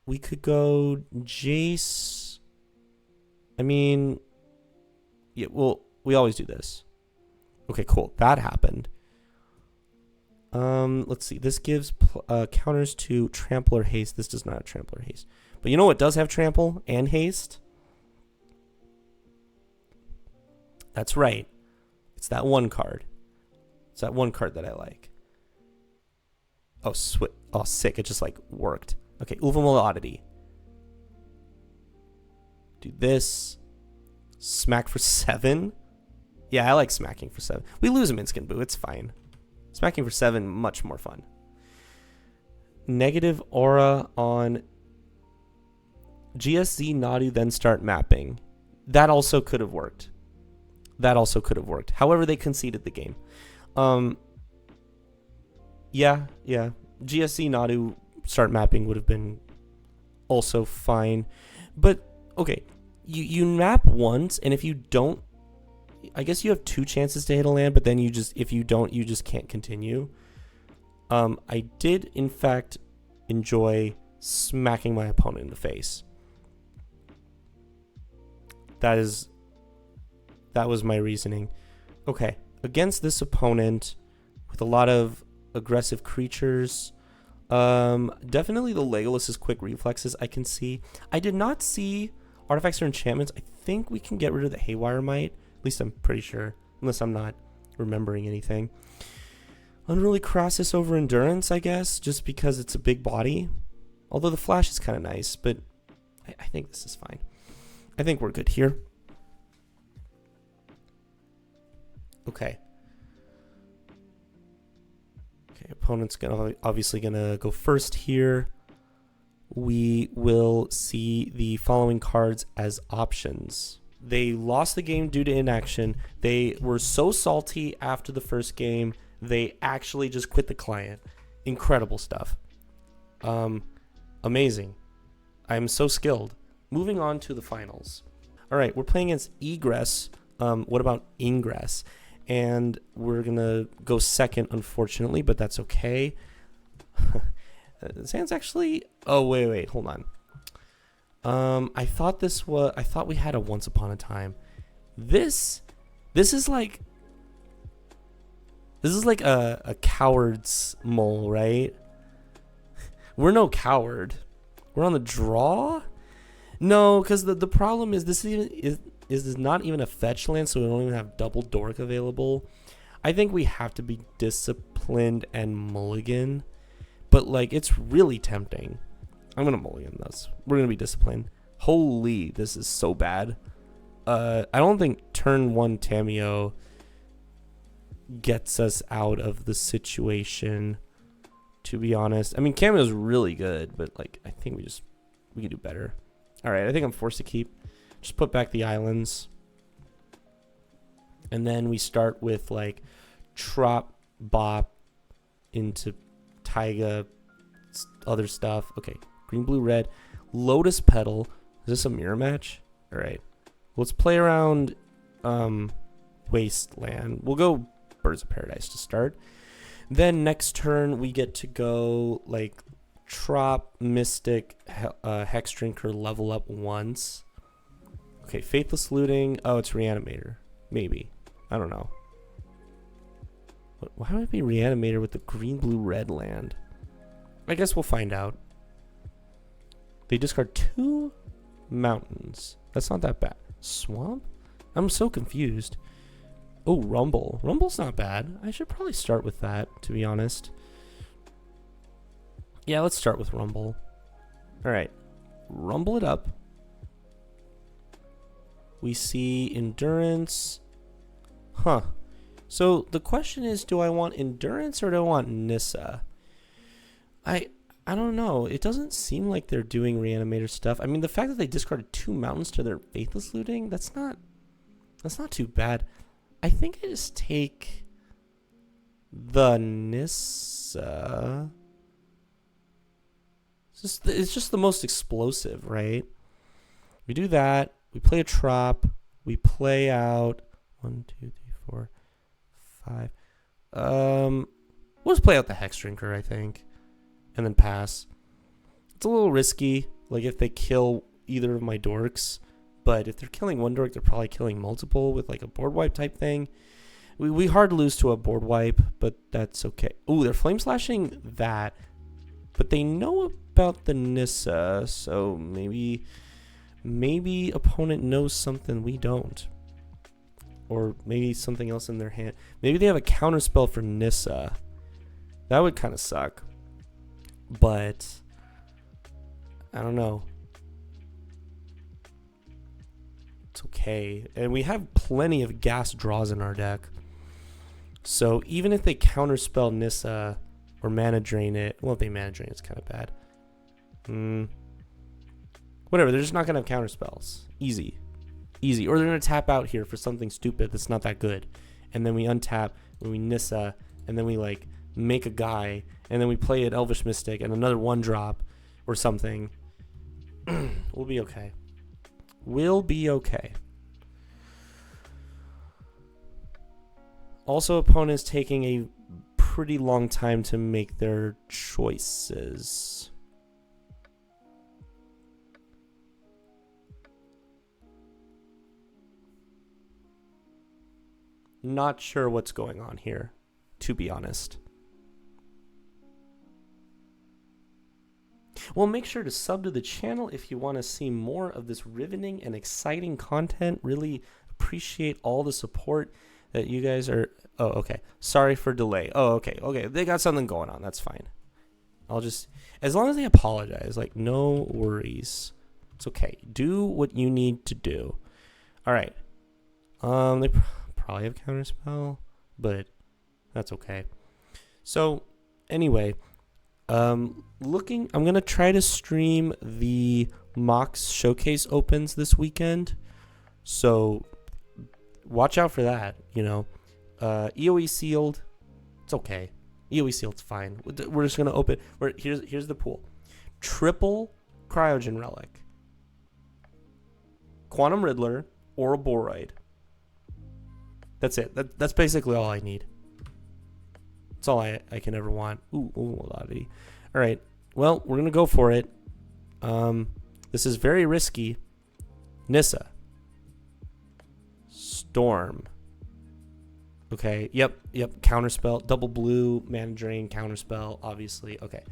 A: we could go Jace. I mean, yeah. Well, we always do this. Okay, cool. That happened. Let's see. This gives counters to trample or haste. This does not have trample or haste. But you know what does have trample and haste? That's right. It's that one card. It's that one card that I like. Oh, oh, sick. It just like worked. Okay, Uvamul Oddity. Do this. Smack for 7. Yeah, I like smacking for 7. We lose a Minsc and Boo. It's fine. Smacking for 7, much more fun. Negative aura on GSZ Nadu, then start mapping. That also could have worked. However, they conceded the game. Yeah. GSZ Nadu start mapping would have been also fine. But, okay, you map once, and if you don't, I guess you have 2 chances to hit a land, but then if you don't, you just can't continue. I did, in fact, enjoy smacking my opponent in the face. That was my reasoning. Okay, against this opponent with a lot of aggressive creatures, definitely the Legolas's quick reflexes I can see. I did not see artifacts or enchantments. I think we can get rid of the Haywire Might. At least I'm pretty sure, unless I'm not remembering anything. Unruly Crassus over Endurance, I guess, just because it's a big body. Although the Flash is kind of nice, but I think this is fine. I think we're good here. Okay. Okay, opponent's obviously gonna go first here. We will see the following cards as options. They lost the game due to inaction. They were so salty after the first game, they actually just quit the client. Incredible stuff. Amazing. I'm so skilled. Moving on to the finals. All right, we're playing against Egress. What about Ingress? And we're going to go second, unfortunately, but that's okay. Zand's actually... Oh, wait, hold on. I thought we had a Once Upon a Time. This is like... This is like a coward's mole, right? We're no coward. We're on the draw? No, because the problem is this is not even a fetch land, so we don't even have double dork available. I think we have to be disciplined and mulligan. But, like, it's really tempting. I'm going to mulligan this. We're going to be disciplined. Holy, this is so bad. I don't think turn 1 Tameo gets us out of the situation, to be honest. I mean, Cameo's really good, but, like, I think we can do better. All right, I think I'm forced to keep. Just put back the islands. And then we start with, like, Trop, Bop into Taiga, other stuff. Okay, green, blue, red. Lotus Petal. Is this a mirror match? All right. Let's play around Wasteland. We'll go Birds of Paradise to start. Then next turn, we get to go, like, Trop, Mystic, Hex Drinker, level up once. Okay, Faithless Looting. Oh, it's Reanimator. Maybe. I don't know. Why would it be Reanimator with the green, blue, red land? I guess we'll find out. They discard 2 mountains. That's not that bad. Swamp? I'm so confused. Oh, Rumble. Rumble's not bad. I should probably start with that, to be honest. Yeah, let's start with Rumble. All right. Rumble it up. We see Endurance. Huh. So the question is, do I want Endurance or do I want Nissa? I don't know. It doesn't seem like they're doing Reanimator stuff. I mean, the fact that they discarded 2 mountains to their Faithless Looting, that's not too bad. I think I just take the Nissa. It's just the most explosive, right? We do that. We play a Trop. We play out 1, 2, 3, 4, 5. We'll just play out the Hex Drinker, I think, and then pass. It's a little risky, like if they kill either of my dorks, but if they're killing one dork, they're probably killing multiple with like a board wipe type thing. We hard lose to a board wipe, but that's okay. Ooh, they're flame slashing that, but they know about the Nissa, so maybe opponent knows something we don't. Or maybe something else in their hand. Maybe they have a counterspell for Nissa. That would kind of suck. But I don't know. It's okay. And we have plenty of gas draws in our deck. So even if they counterspell Nissa or mana drain it, well, if they mana drain it's kind of bad. Whatever, they're just not going to have counterspells. Easy. Or they're going to tap out here for something stupid that's not that good. And then we untap, and we Nissa, and then we like make a guy, and then we play an Elvish Mystic and another 1-drop or something. We'll be okay. We'll be okay. Also, opponents taking a pretty long time to make their choices. Not sure what's going on here, to be honest. Well, make sure to sub to the channel if you want to see more of this riveting and exciting content. Really appreciate all the support that you guys are... Oh, okay. Sorry for delay. Oh, okay. They got something going on. That's fine. I'll just... As long as they apologize, like, no worries. It's okay. Do what you need to do. All right. They probably have counterspell, but that's okay. So, anyway... I'm gonna try to stream the Mox Showcase opens this weekend, so watch out for that. You know, EOE sealed, it's okay. EOE sealed's fine. We're just gonna open. Here's the pool: triple Cryogen Relic, Quantum Riddler, or a Boroid. That's it. That's basically all I need. That's all I can ever want. Ooh, lottie. All right. Well, we're going to go for it. This is very risky. Nissa. Storm. Okay. Yep. Counterspell. Double blue, mana drain, counterspell. Obviously. Okay,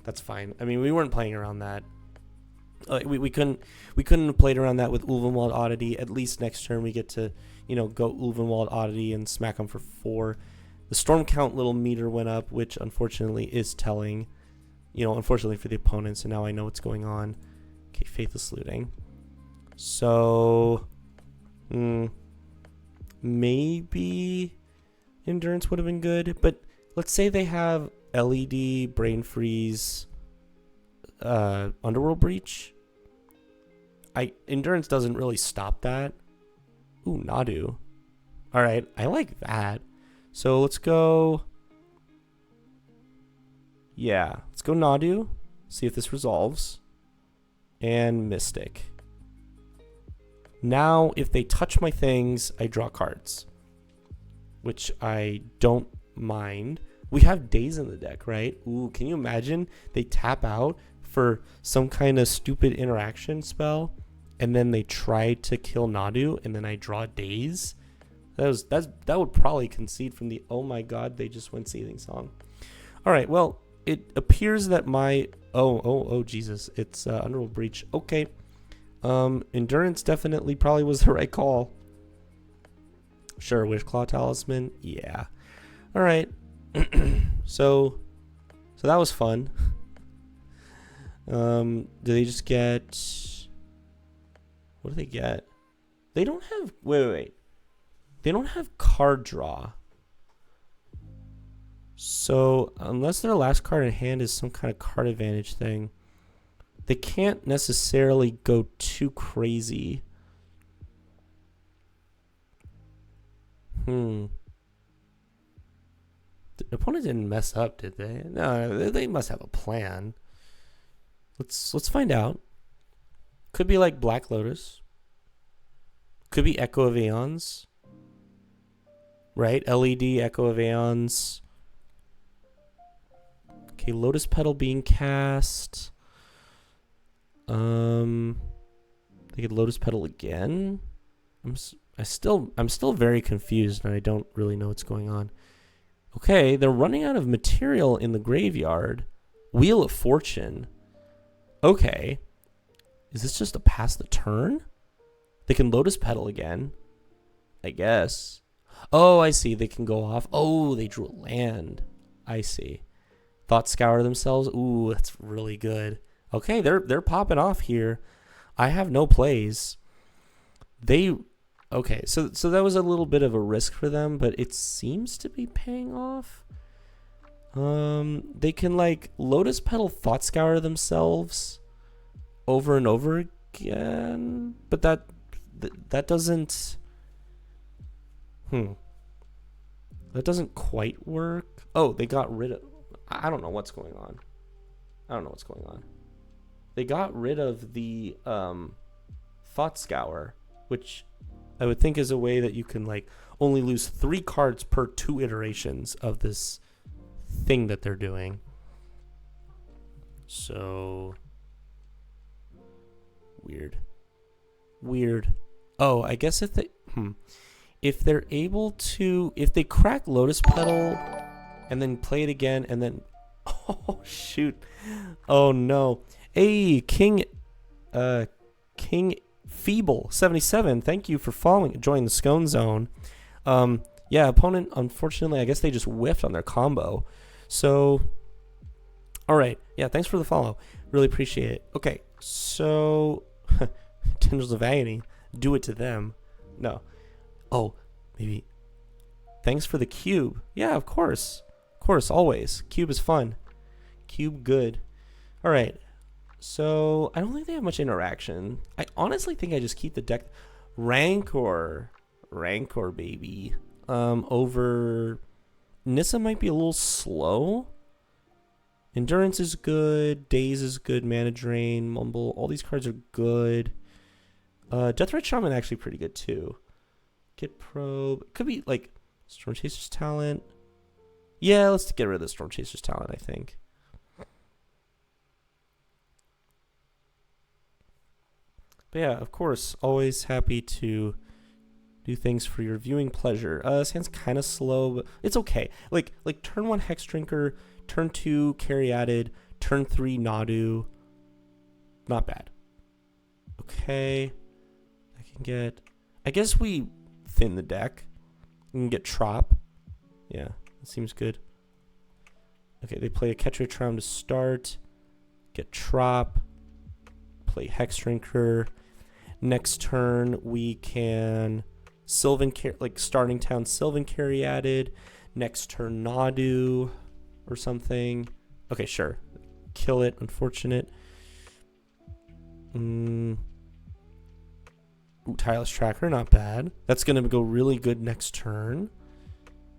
A: that's fine. I mean, we weren't playing around that. We couldn't have played around that with Ulvenwald Oddity. At least next turn we get to go Ulvenwald Oddity and smack them for 4. The storm count little meter went up, which unfortunately is telling. Unfortunately for the opponents, and now I know what's going on. Okay, Faithless Looting. So, maybe Endurance would have been good, but let's say they have LED, Brain Freeze, Underworld Breach. Endurance doesn't really stop that. Ooh, Nadu. All right, I like that. So let's go. Yeah, let's go Nadu. See if this resolves. And Mystic. Now, if they touch my things, I draw cards, which I don't mind. We have Daze in the deck, right? Ooh, can you imagine they tap out for some kind of stupid interaction spell, and then they try to kill Nadu, and then I draw Daze? That would probably concede from the oh my god, they just went Seething Song. All right, well, it appears that my oh Jesus, it's Underworld Breach. Okay, Endurance definitely probably was the right call. Sure, Wishclaw Talisman, yeah. All right, so that was fun. Do they just get? What do they get? They don't have. Wait. They don't have card draw. So unless their last card in hand is some kind of card advantage thing, they can't necessarily go too crazy. The opponent didn't mess up, did they? No, they must have a plan. Let's find out. Could be like Black Lotus. Could be Echo of Aeons. Right? LED, Echo of Aeons. Okay, Lotus Petal being cast. They could Lotus Petal again. I'm still very confused, and I don't really know what's going on. Okay, they're running out of material in the graveyard. Wheel of Fortune. Okay. Is this just to pass the turn? They can Lotus Petal again, I guess. Oh, I see. They can go off. Oh, they drew a land. I see. Thought Scour themselves. Ooh, that's really good. Okay, they're popping off here. I have no plays. Okay, so that was a little bit of a risk for them, but it seems to be paying off. They can like Lotus Petal Thought Scour themselves over and over again, but that doesn't. That doesn't quite work. Oh, they got rid of. I don't know what's going on. They got rid of the Thought Scour, which I would think is a way that you can like only lose 3 cards per 2 iterations of this thing that they're doing. So weird. Oh, I guess if they're able to, if they crack Lotus Petal and then play it again and then, oh shoot, oh no. Hey, King Feeble 77, thank you for joining the Scone Zone. Yeah, opponent, unfortunately, I guess they just whiffed on their combo. So, all right, yeah, thanks for the follow. Really appreciate it. Okay, so Tendrils of Agony, do it to them. No. Oh, maybe. Thanks for the cube. Yeah, of course. Of course, always. Cube is fun. Cube good. All right. So, I don't think they have much interaction. I honestly think I just keep the deck. Rancor, baby. Over. Nissa might be a little slow. Endurance is good. Daze is good. Mana Drain, Mumble. All these cards are good. Deathrat Shaman actually pretty good too. Get Probe. Could be like Storm Chaser's Talent. Yeah, let's get rid of the Storm Chaser's Talent, I think. But yeah, of course, always happy to Do things for your viewing pleasure. This hand's kind of slow, but it's okay. Like turn 1 Hex Drinker, turn 2 Caryatid, turn 3 Nadu. Not bad. Okay. I guess we thin the deck. We can get Trop. Yeah, that seems good. Okay, they play a Catcher Tram to start. Get Trop. Play Hex Drinker. Next turn, we can starting town Sylvan Caryatid. Next turn, Nadu or something. Okay, sure. Kill it. Unfortunate. Ooh, Tireless Tracker, not bad. That's going to go really good next turn,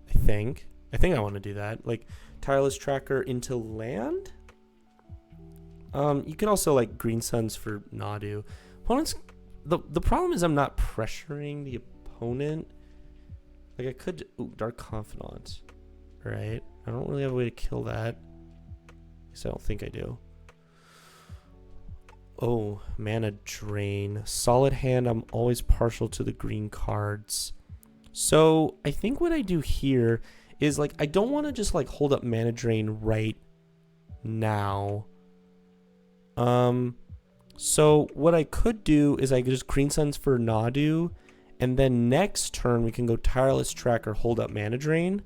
A: I think. I want to do that. Like, Tireless Tracker into land? You can also, like, Green Suns for Nadu. Opponents... The problem is I'm not pressuring the opponent. Like, I could... Ooh, Dark Confidant. Right? I don't really have a way to kill that. At least I don't think I do. Oh, Mana Drain. Solid hand, I'm always partial to the green cards. So, I think what I do here is, like, I don't want to just, like, hold up Mana Drain right now. So what I could do is I could just Green Suns for Nadu, and then next turn we can go Tireless Tracker, hold up Mana Drain.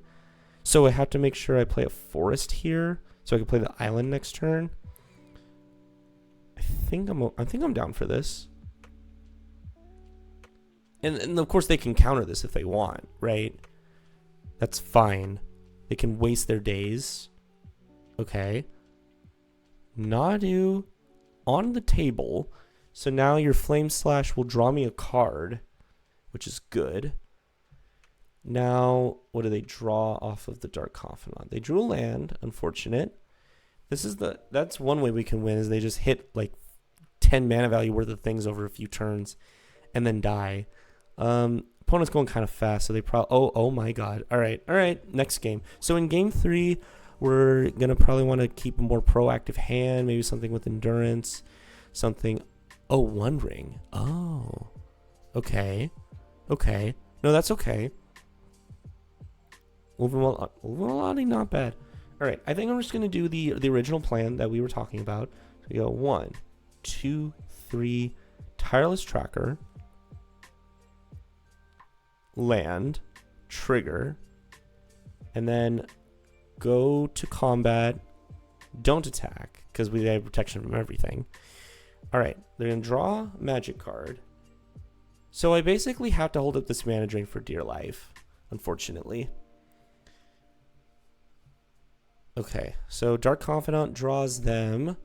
A: So I have to make sure I play a Forest here, so I can play the Island next turn. I think I'm down for this. And of course they can counter this if they want, right? That's fine. They can waste their days. Okay. Nadu on the table. So now your Flame Slash will draw me a card, which is good. Now, what do they draw off of the Dark Confidant? They drew a land, unfortunate. That's one way we can win, is they just hit like 10 mana value worth of things over a few turns and then die. Opponent's going kind of fast, so they probably... Oh my god. All right, next game. So in game 3, we're going to probably want to keep a more proactive hand, maybe something with endurance, something... Oh, One Ring. Oh. Okay. No, that's okay. Overwhelming, not bad. All right, I think I'm just going to do the original plan that we were talking about. So we go 1, 2, 3, Tireless Tracker, land, trigger, and then go to combat, don't attack, because we have protection from everything. All right, they're going to draw magic card. So I basically have to hold up this Mana Drain for dear life, unfortunately. Okay, so Dark Confidant draws them.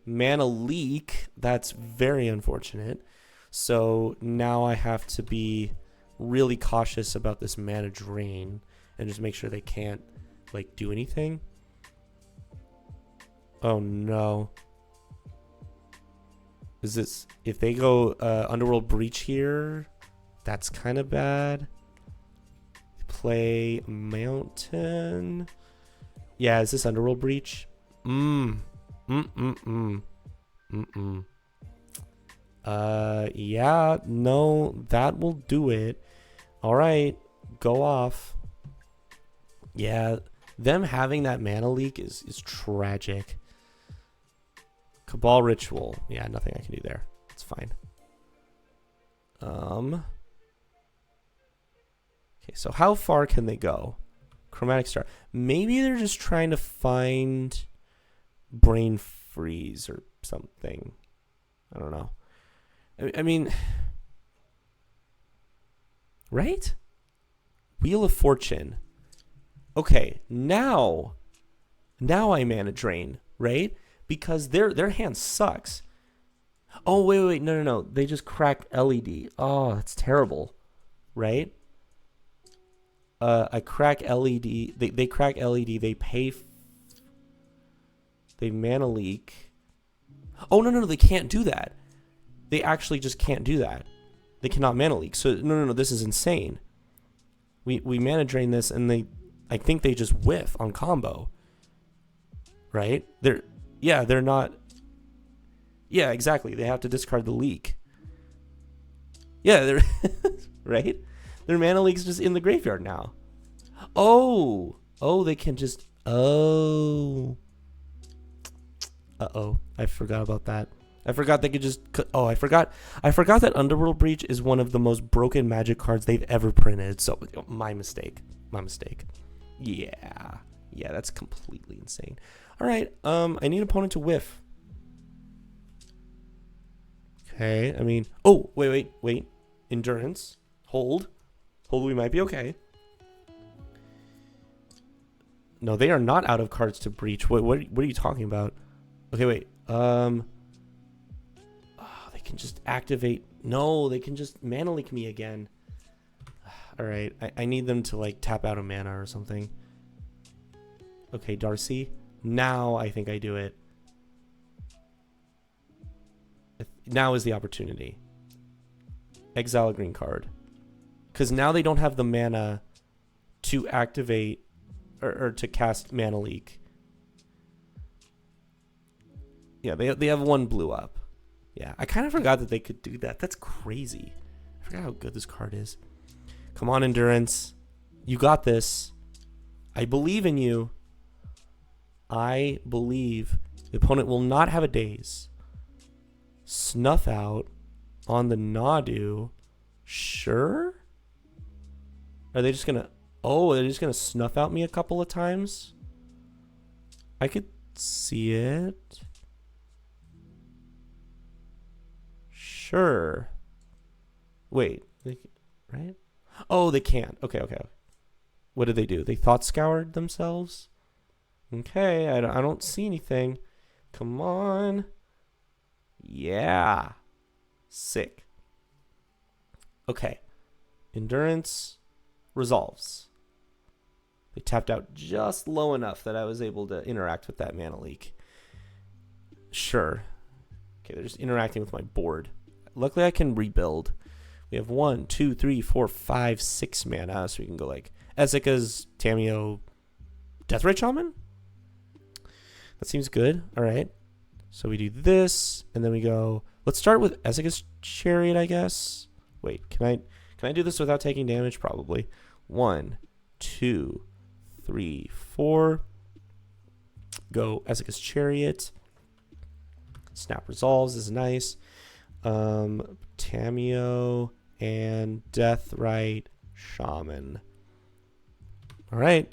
A: Mana Leak, that's very unfortunate. So now I have to be really cautious about this Mana Drain and just make sure they can't, like, do anything. Oh no. Is this... If they go Underworld Breach here, that's kind of bad. Play Mountain... Yeah, is this Underworld Breach? Yeah, no, that will do it. All right, go off. Yeah, them having that Mana Leak is tragic. Cabal Ritual. Yeah, nothing I can do there. It's fine. Okay, so how far can they go? Chromatic Star. Maybe they're just trying to find Brain Freeze or something. I don't know. I mean, right? Wheel of Fortune. Okay, now I Mana Drain, right? Because their hand sucks. Oh, wait, no. They just crack LED. Oh, that's terrible, right? I crack LED. They crack LED. They pay. They Mana Leak. Oh, no. They can't do that. They actually just can't do that. They cannot Mana Leak. So, no. This is insane. We Mana Drain this, and I think they just whiff on combo. Right? They're not. Yeah, exactly. They have to discard the leak. Yeah, they're right. Their mana leak's just in the graveyard now. Oh, they can just. Oh. Uh-oh. I forgot about that. I forgot they could just. Oh, I forgot that Underworld Breach is one of the most broken Magic cards they've ever printed. So my mistake. Yeah, that's completely insane. All right. I need opponent to whiff. Okay. I mean. Oh, wait. Endurance. Hold. We might be okay. No, they are not out of cards to breach. What are you talking about? Okay, wait. They can just activate. No, they can just mana leak me again. All right, I need them to like tap out a mana or something. Okay, Darcy. Now I think I do it. Now is the opportunity. Exile a green card. Because now they don't have the mana to activate or to cast mana leak. Yeah, they have one blue up. Yeah, I kind of forgot that they could do that. That's crazy. I forgot how good this card is. Come on, Endurance. You got this. I believe in you. I believe the opponent will not have a daze. Snuff out on the Nadu. Sure? Are they just going to... Oh, they're just going to snuff out me a couple of times? I could see it. Sure. Wait. Right? Oh, they can't. Okay. What did they do? They thought scoured themselves? Okay, I don't see anything. Come on. Yeah. Sick. Okay. Endurance resolves. They tapped out just low enough that I was able to interact with that mana leak. Sure. Okay, they're just interacting with my board. Luckily, I can rebuild. We have 1, 2, 3, 4, 5, 6 mana, so we can go like Ezeka's, Tameo, Deathrite Shaman? That seems good. All right. So we do this, and then we go... Let's start with Ezeka's Chariot, I guess. Wait, can I do this without taking damage? Probably. 1, 2, 3, 4. Go Ezeka's Chariot. Snap resolves is nice. Tameo and Deathrite Shaman. All right.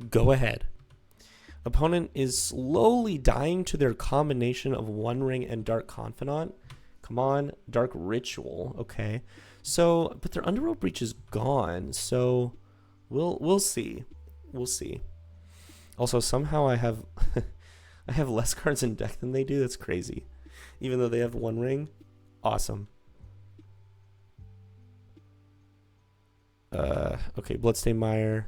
A: Go ahead. Opponent is slowly dying to their combination of One Ring and Dark Confidant. Come on, Dark Ritual. Okay. So, but their Underworld Breach is gone. So, we'll see. We'll see. Also, somehow I have I have less cards in deck than they do. That's crazy. Even though they have One Ring. Awesome. Okay, Bloodstained Mire.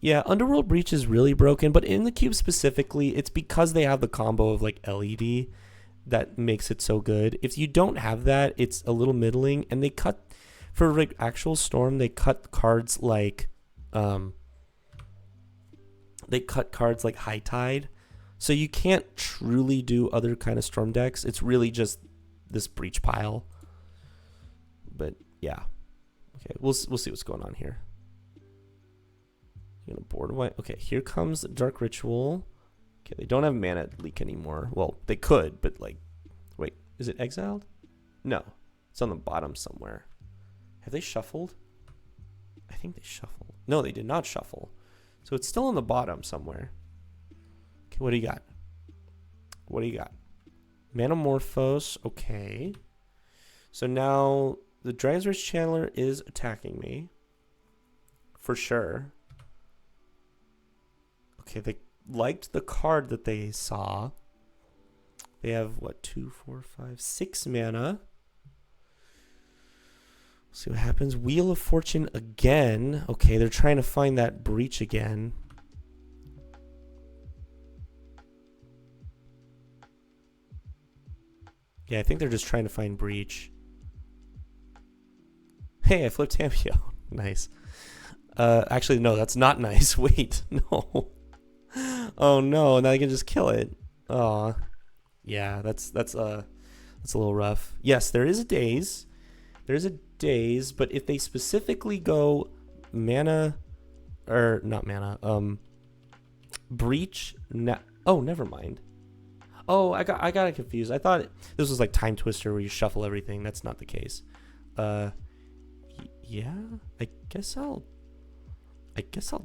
A: Yeah, Underworld Breach is really broken, but in the cube specifically, it's because they have the combo of like LED that makes it so good. If you don't have that, it's a little middling, and they cut for like actual Storm, they cut cards like High Tide. So you can't truly do other kind of Storm decks. It's really just this Breach pile. But yeah. Okay, we'll see what's going on here. You're gonna board away. Okay, here comes Dark Ritual. Okay, they don't have mana leak anymore. Well, they could, but like, wait, is it exiled? No, it's on the bottom somewhere. Have they shuffled? I think they shuffled. No, they did not shuffle. So it's still on the bottom somewhere. Okay, what do you got? What do you got? Manamorphose. Okay. So now the Dragon's Rage Channeler is attacking me. For sure. Okay, they liked the card that they saw. They have, what, 2, 4, 5, 6 mana. See what happens. Wheel of Fortune again. Okay, they're trying to find that breach again. Yeah, I think they're just trying to find breach. Hey, I flipped Tameo. Nice. Actually, no, that's not nice. Wait, no. Oh no, now they can just kill it. Aw. Yeah, that's a little rough. Yes, there is a daze. There's a daze, but if they specifically go mana, or not mana, breach. Oh, never mind. Oh, I got it confused. I thought this was like Time Twister where you shuffle everything. That's not the case. Yeah. I guess I'll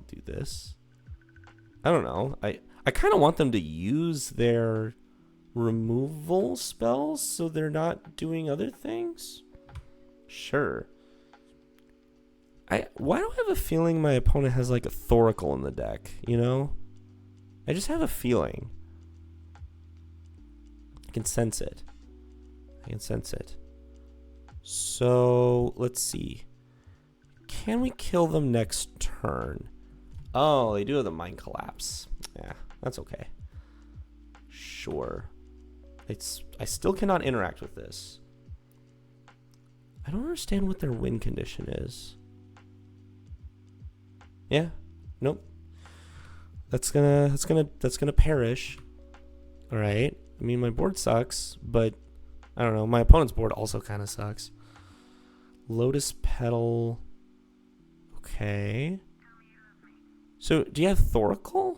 A: do this. I don't know. I kind of want them to use their removal spells so they're not doing other things. Sure. Why do I have a feeling my opponent has like a Thoracle in the deck, you know? I just have a feeling. I can sense it. So, let's see. Can we kill them next turn? Oh, they do have the Mind Collapse. Yeah, that's okay. Sure. I still cannot interact with this. I don't understand what their win condition is. Yeah. Nope. That's gonna perish. All right. I mean, my board sucks, but I don't know. My opponent's board also kind of sucks. Lotus Petal. Okay. So, do you have Thoracle?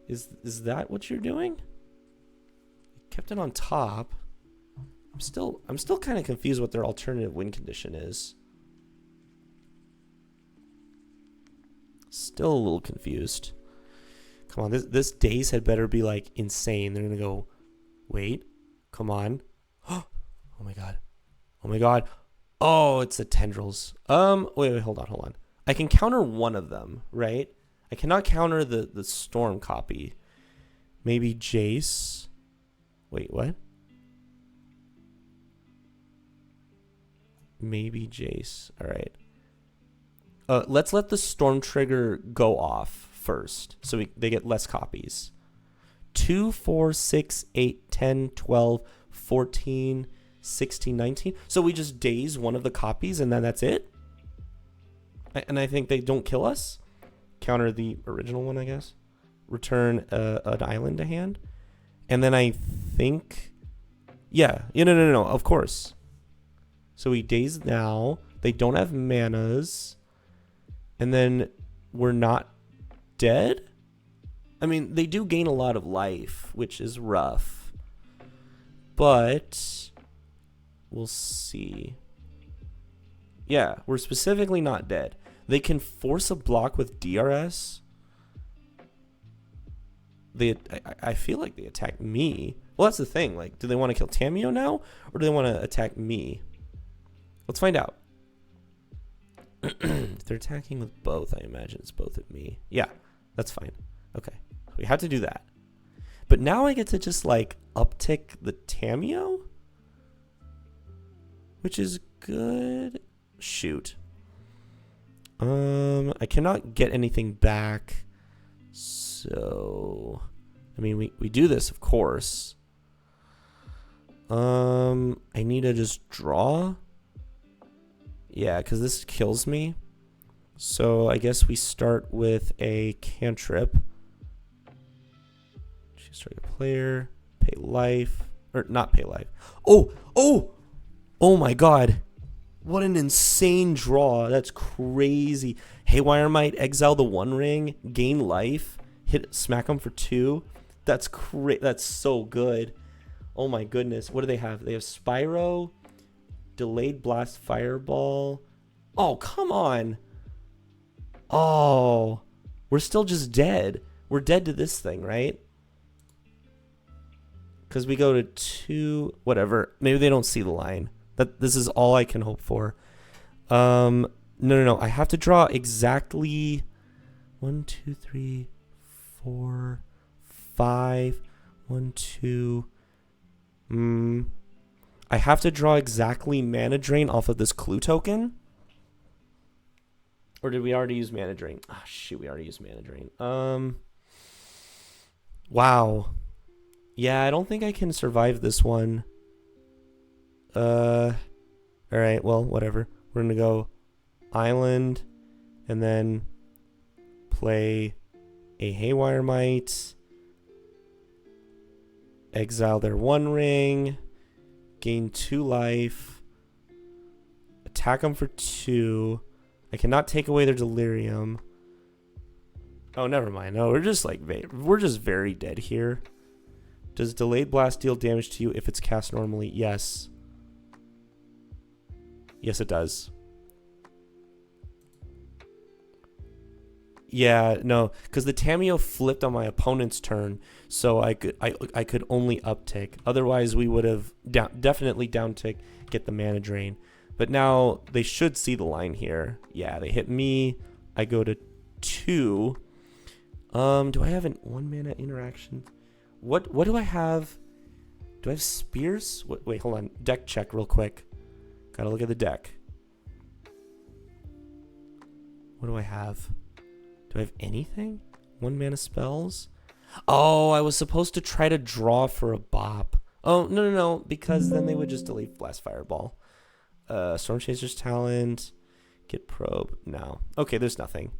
A: Is that what you're doing? You kept it on top. I'm still kind of confused what their alternative win condition is. Still a little confused. Come on, this daze had better be like insane. They're gonna go, wait, come on. Oh my god. Oh my god. Oh, it's the tendrils. Wait, hold on. I can counter one of them, right? I cannot counter the storm copy. Maybe Jace. Wait, what? Maybe Jace. All right. Let's let the storm trigger go off first, so they get less copies. 2, 4, 6, 8, 10, 12, 14, 16, 19. So we just daze one of the copies, and then that's it? And I think they don't kill us? Counter the original one, I guess. Return an island to hand. And then I think... Yeah, no, of course. So we daze now. They don't have manas. And then we're not dead? I mean, they do gain a lot of life, which is rough. But we'll see. Yeah, we're specifically not dead. They can force a block with DRS. I feel like they attack me. Well, that's the thing. Like, do they want to kill Tamio now? Or do they want to attack me? Let's find out. If they're attacking with both, I imagine it's both at me. Yeah, that's fine. Okay, we had to do that. But now I get to just like uptick the Tamio, which is good. Shoot. I cannot get anything back. So, I mean, we do this, of course. I need to just draw. Yeah, because this kills me. So I guess we start with a cantrip. Choose target player. Pay life. Or not pay life. Oh my god. What an insane draw. That's crazy. Haywire Might, exile the One Ring, gain life, smack them for 2. That's that's so good. Oh my goodness. What do they have? They have Spyro, Delayed Blast Fireball. Oh, come on. Oh, we're still just dead. We're dead to this thing, right? Because we go to 2, whatever. Maybe they don't see the line. This is all I can hope for. No. I have to draw exactly 1, 2, 3, 4, 5. 1, 2. I have to draw exactly mana drain off of this clue token. Or did we already use mana drain? Ah, shoot, we already used mana drain. Wow. Yeah, I don't think I can survive this one. All right, well, whatever. We're going to go island and then play a Haywire Might, exile their One Ring, gain 2 life, attack them for 2. I cannot take away their delirium. Oh, never mind. No, we're just like very dead here. Does delayed blast deal damage to you if it's cast normally? Yes. Yes, it does. Yeah, no, because the Tameo flipped on my opponent's turn, so I could only uptick. Otherwise, we would have definitely downtick, get the mana drain. But now they should see the line here. Yeah, they hit me. I go to 2. Do I have an 1 mana interaction? What do I have? Do I have spears? Wait, hold on. Deck check real quick. Gotta look at the deck. What do I have? Do I have anything? 1 mana spells? Oh, I was supposed to try to draw for a bop. Oh, no, because then they would just delete Blast Fireball. Storm Chaser's Talent. Get Probe. No. Okay, there's nothing.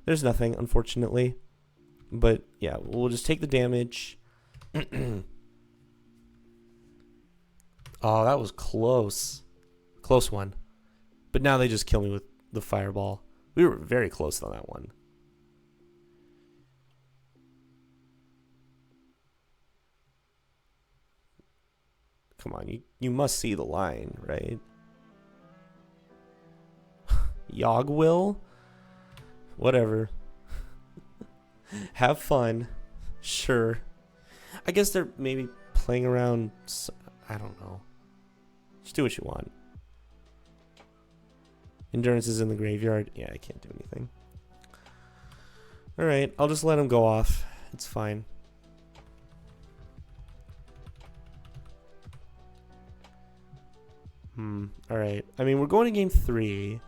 A: There's nothing, unfortunately. But, yeah, we'll just take the damage. Oh, that was close. Close one. But now they just kill me with the Fireball. We were very close on that one. Come on, you must see the line, right? Yogg will? Whatever. Have fun. Sure. I guess they're maybe playing around. I don't know. Just do what you want. Endurance is in the graveyard. Yeah, I can't do anything. Alright, I'll just let him go off. It's fine. Alright. I mean, we're going to game 3.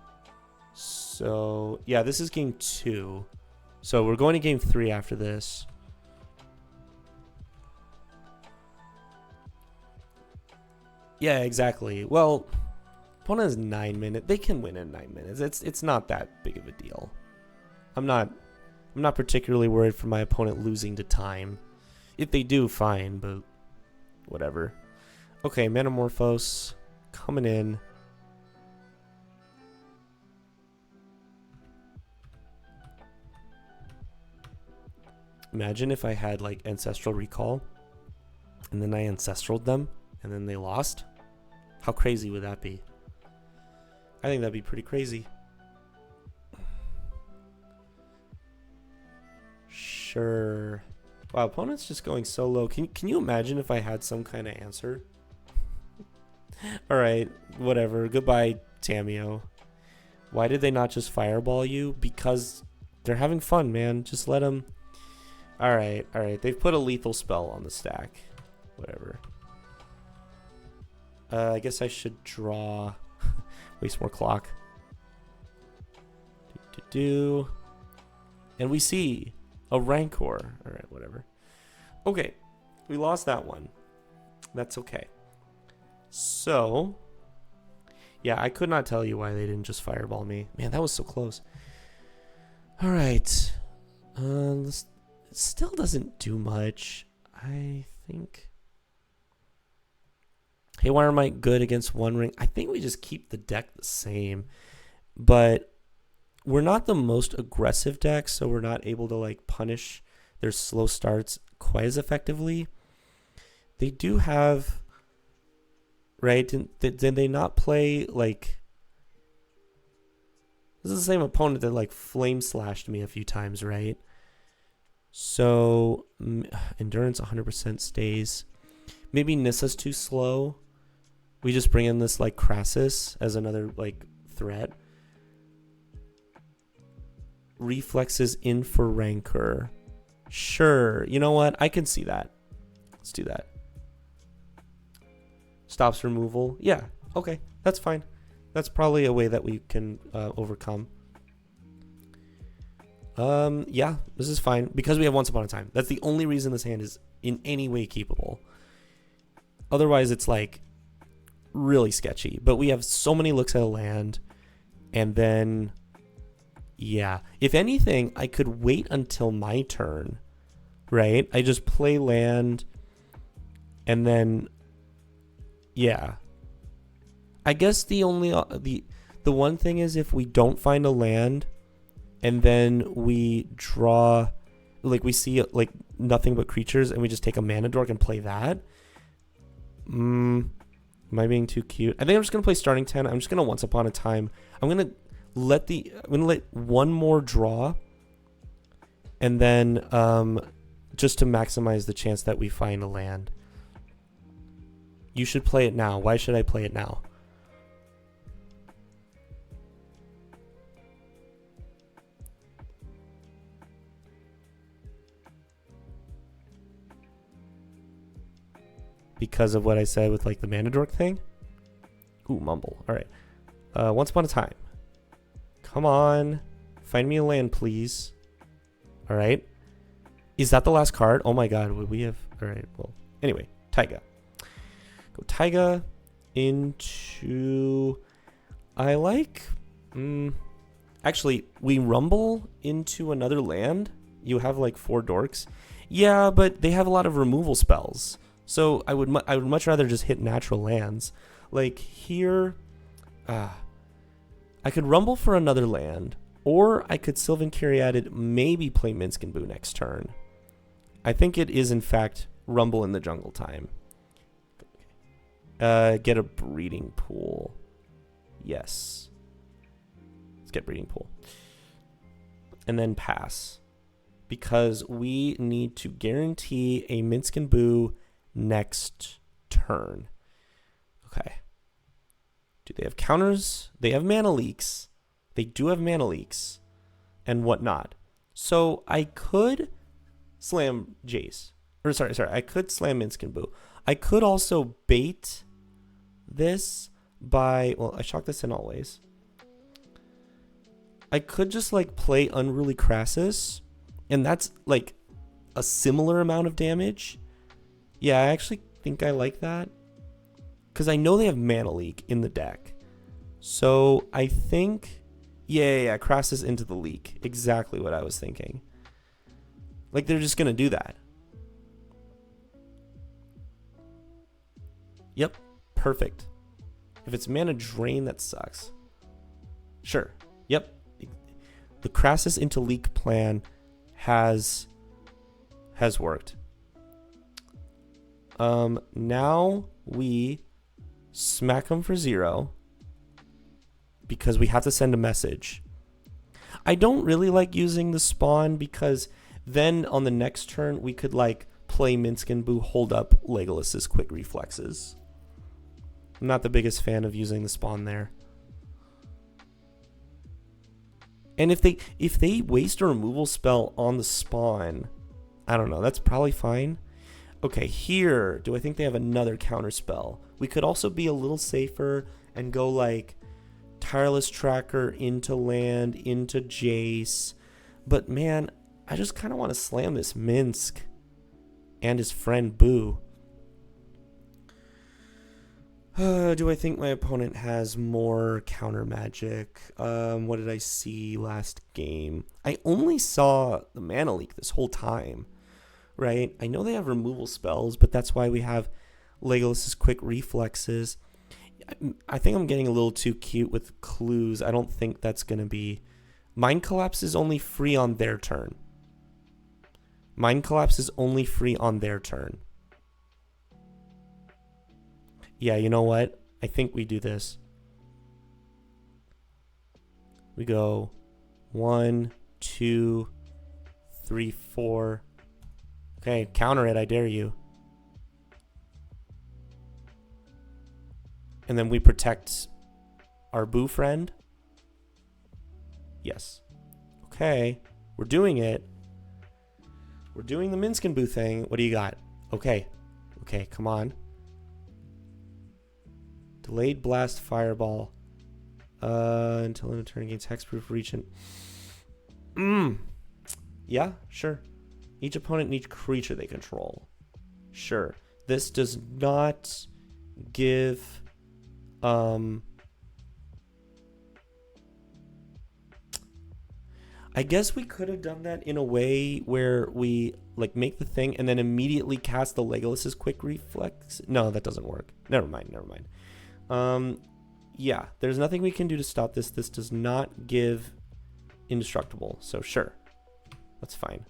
A: So, yeah, this is game 2. So, we're going to game 3 after this. Yeah, exactly. Well, opponent has 9 minutes. They can win in 9 minutes. It's not that big of a deal. I'm not particularly worried for my opponent losing to time. If they do, fine, but whatever. Okay, Metamorphose coming in. Imagine if I had like Ancestral Recall and then I Ancestraled them and then they lost. How crazy would that be? I think that'd be pretty crazy. Sure. Wow, opponent's just going so low. Can you imagine if I had some kind of answer? Alright, whatever. Goodbye, Tameo. Why did they not just fireball you? Because they're having fun, man. Just let them... Alright. They've put a lethal spell on the stack. Whatever. I guess I should draw... Waste more clock. And we see a Rancor. Alright, whatever. Okay. We lost that one. That's okay. So... Yeah, I could not tell you why they didn't just fireball me. Man, that was so close. Alright. It still doesn't do much. I think... Haywire Might good against One Ring. I think we just keep the deck the same. But we're not the most aggressive deck, so we're not able to like punish their slow starts quite as effectively. They do have... Right? Did they not play like... This is the same opponent that like flame slashed me a few times, right? So endurance 100% stays. Maybe Nissa's too slow. We just bring in this like Crassus as another like threat. Reflexes in for Rancor. Sure. You know what? I can see that. Let's do that. Stops removal. Yeah. Okay. That's fine. That's probably a way that we can overcome. Yeah. This is fine. Because we have Once Upon a Time. That's the only reason this hand is in any way keepable. Otherwise, it's like really sketchy. But we have so many looks at a land. And then... Yeah. If anything, I could wait until my turn. Right? I just play land. And then... Yeah. I guess the only the one thing is if we don't find a land and then we draw, like we see like nothing but creatures and we just take a mana dork and play that. Am I being too cute? I think I'm just gonna play starting 10. I'm just gonna Once Upon a Time. I'm gonna let one more draw, and then just to maximize the chance that we find a land. You should play it now. Why should I play it now? Because of what I said with like the mana dork thing? Ooh, mumble. All right. Once Upon a Time. Come on. Find me a land, please. All right. Is that the last card? Oh my god. Would we have... All right. Well, anyway. Taiga. Go Taiga into... I like... Actually, we rumble into another land. You have like 4 dorks. Yeah, but they have a lot of removal spells. So I would much rather just hit natural lands. Like here, I could rumble for another land, or I could Sylvan Caryatid, maybe play Minsc and Boo next turn. I think it is in fact rumble in the jungle time. Get a breeding pool. Yes. Let's get breeding pool. And then pass. Because we need to guarantee a Minsc and Boo next turn. Okay. Do they have counters? They have mana leaks. They do have mana leaks and whatnot. So I could slam Jace. Or sorry, I could slam Minsc and Boo. I could also bait this by, well, I shock this in always. I could just like play Unruly Crassus, and that's like a similar amount of damage. Yeah, I actually think I like that. Because I know they have Mana Leak in the deck. So I think... Yeah, Crassus into the leak. Exactly what I was thinking. Like, they're just going to do that. Yep, perfect. If it's Mana Drain, that sucks. Sure, yep. The Crassus into leak plan has worked. Now we smack them for 0 because we have to send a message. I don't really like using the spawn because then on the next turn we could like play Minsc and Boo, hold up Legolas's quick reflexes. I'm not the biggest fan of using the spawn there. And if they waste a removal spell on the spawn, I don't know, that's probably fine. Okay, here, do I think they have another counter spell? We could also be a little safer and go like Tireless Tracker into land, into Jace. But man, I just kind of want to slam this Minsc and his friend Boo. Do I think my opponent has more counter magic? What did I see last game? I only saw the Mana Leak this whole time. Right? I know they have removal spells, but that's why we have Legolas's quick reflexes. I think I'm getting a little too cute with clues. I don't think that's going to be... Mind Collapse is only free on their turn. Mind Collapse is only free on their turn. Yeah, you know what? I think we do this. We go 1, 2, 3, 4... Okay, counter it, I dare you. And then we protect our Boo friend. Yes. Okay, we're doing it. We're doing the Minsc and Boo thing. What do you got? Okay, come on. Delayed Blast Fireball. Until in a turn against Hexproof Reach and... Yeah, sure. Each opponent and each creature they control. Sure. This does not give... I guess we could have done that in a way where we like make the thing and then immediately cast the Legolas's quick reflex. No, that doesn't work. Never mind. Yeah, there's nothing we can do to stop this. This does not give indestructible, so sure. That's fine.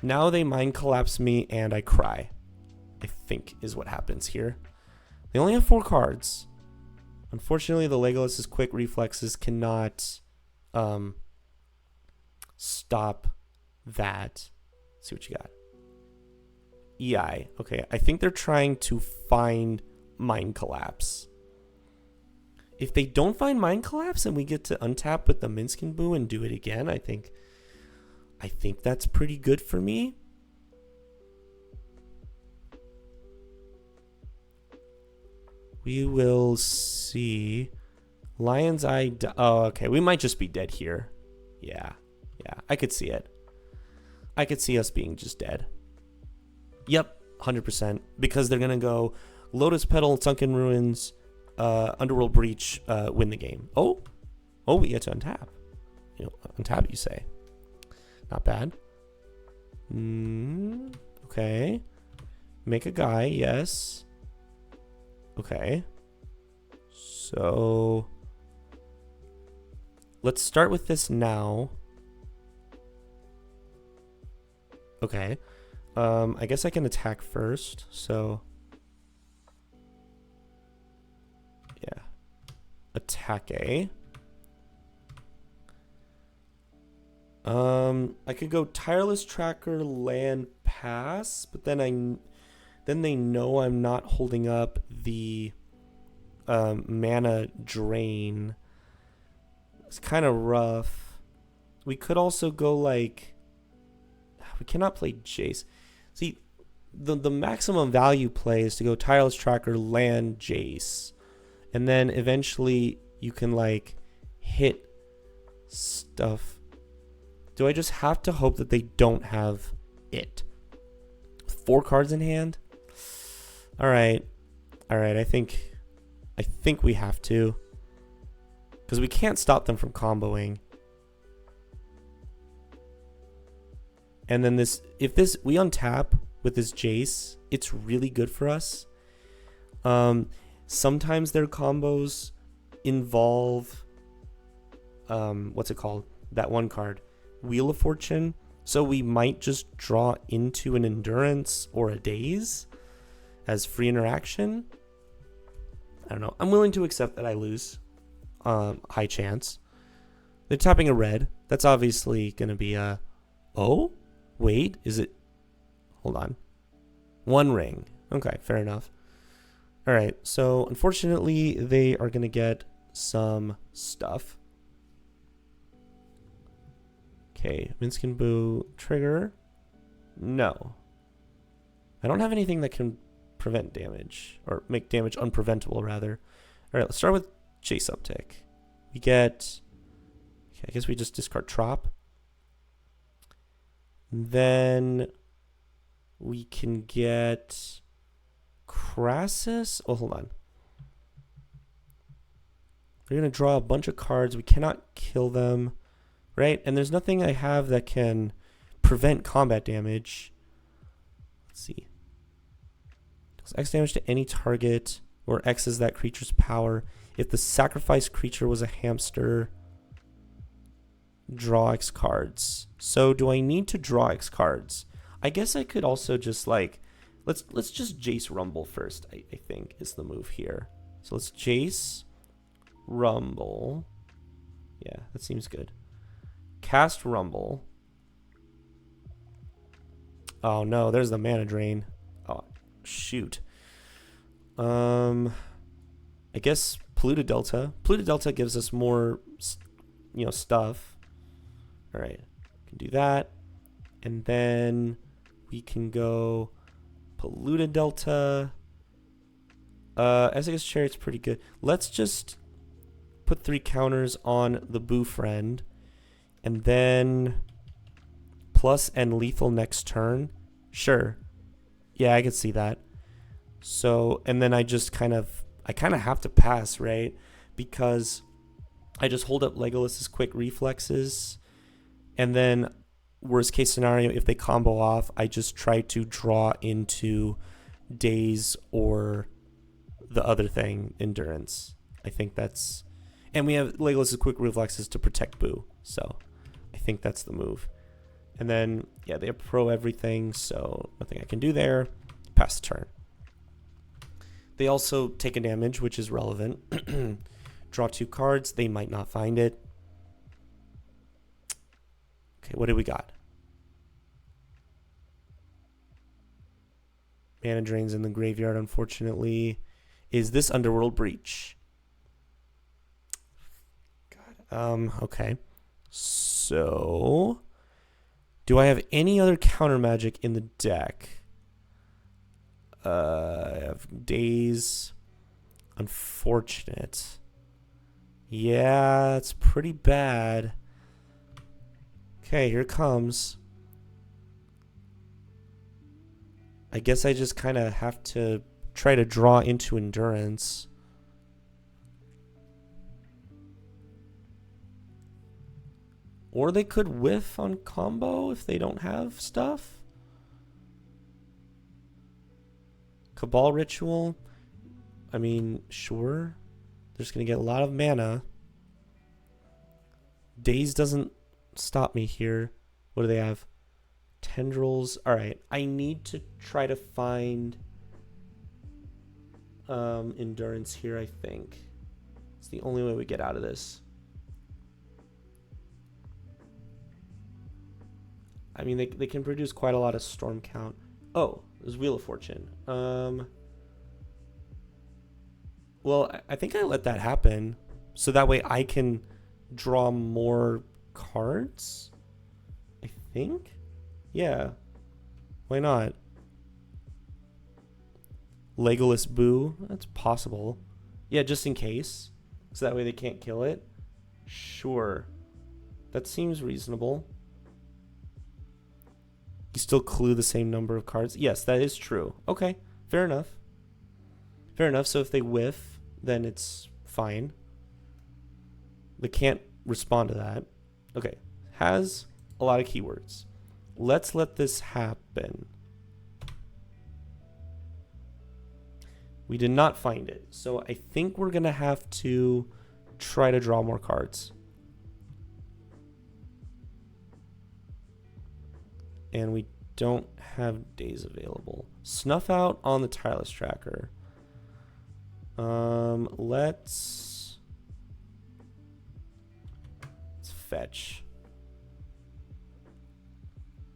A: Now they mind collapse me and I cry, I think is what happens here. They only have 4 cards. Unfortunately, the Legolas's quick reflexes cannot stop that. Let's see what you got. EI. Okay, I think they're trying to find Mind Collapse. If they don't find Mind Collapse and we get to untap with the Minskin Boo and do it again, I think that's pretty good for me. We will see. Lion's Eye. Oh, okay. We might just be dead here. Yeah. I could see it. I could see us being just dead. Yep, 100%. Because they're gonna go Lotus Petal, Sunken Ruins, Underworld Breach, win the game. Oh, we get to untap. Untap, you say? Not bad. Okay. Make a guy. Yes. Okay. So let's start with this now. Okay. I guess I can attack first. So yeah. Attack A. I could go Tireless Tracker, land, pass, but then they know I'm not holding up the mana drain. It's kind of rough. We could also go like, we cannot play Jace. See, the maximum value play is to go Tireless Tracker, land, Jace, and then eventually you can like hit stuff. Do I just have to hope that they don't have it? 4 cards in hand? All right. I think we have to, because we can't stop them from comboing. And then if we untap with this Jace, it's really good for us. Sometimes their combos involve what's it called? That one card, Wheel of Fortune. So we might just draw into an Endurance or a Daze as free interaction. I don't know. I'm willing to accept that I lose. High chance. They're tapping a red. That's obviously going to be a... Oh? Wait. Is it... Hold on. 1 ring. Okay, fair enough. Alright, so unfortunately they are going to get some stuff. Okay, Minskin Boo trigger. No. I don't have anything that can prevent damage, or make damage unpreventable, rather. Alright, let's start with Chase Uptick. We get... Okay, I guess we just discard Trop. Then we can get Crassus. Oh, hold on. We're going to draw a bunch of cards. We cannot kill them, right? And there's nothing I have that can prevent combat damage. Let's see. Does X damage to any target, where X is that creature's power. If the sacrificed creature was a hamster, draw X cards. So do I need to draw X cards? I guess I could also just like, let's just Jace Rumble first, I think is the move here. So let's Jace Rumble. Yeah, that seems good. Cast Rumble. Oh no, there's the mana drain. Oh, shoot. I guess Polluted Delta. Polluted Delta gives us more, stuff. All right, can do that. And then we can go Polluted Delta. Essex Chariot's pretty good. Let's just put 3 counters on the Boo Friend. And then plus and lethal next turn. Sure. Yeah, I could see that. So, and then I kind of have to pass, right? Because I just hold up Legolas's quick reflexes. And then worst case scenario, if they combo off, I just try to draw into Daze or the other thing, endurance. I think that's... And we have Legolas' quick reflexes to protect Boo. So I think that's the move. And then, yeah, they have pro everything, so nothing I can do there. Pass the turn. They also take a damage, which is relevant. Draw 2 cards. They might not find it. Okay, what do we got? Mana drains in the graveyard, unfortunately. Is this Underworld Breach? God. Okay. So, do I have any other counter magic in the deck? I have Daze. Unfortunate. Yeah, it's pretty bad. Okay, here it comes. I guess I just kind of have to try to draw into endurance. Or they could whiff on combo if they don't have stuff. Cabal Ritual. I mean, sure. They're just going to get a lot of mana. Daze doesn't stop me here. What do they have? Tendrils. Alright, I need to try to find endurance here, I think. It's the only way we get out of this. I mean, they can produce quite a lot of storm count. Oh, there's Wheel of Fortune. Well, I think I let that happen, so that way I can draw more cards, I think? Yeah. Why not? Legolas Boo. That's possible. Yeah, just in case. So that way they can't kill it. Sure. That seems reasonable. You still clue the same number of cards? Yes, that is true. Okay, fair enough. Fair enough. So if they whiff, then it's fine. They can't respond to that. Okay. Has a lot of keywords. Let's let this happen. We did not find it. So I think we're going to have to try to draw more cards. And we don't have days available. Snuff out on the Tireless Tracker. Let's fetch.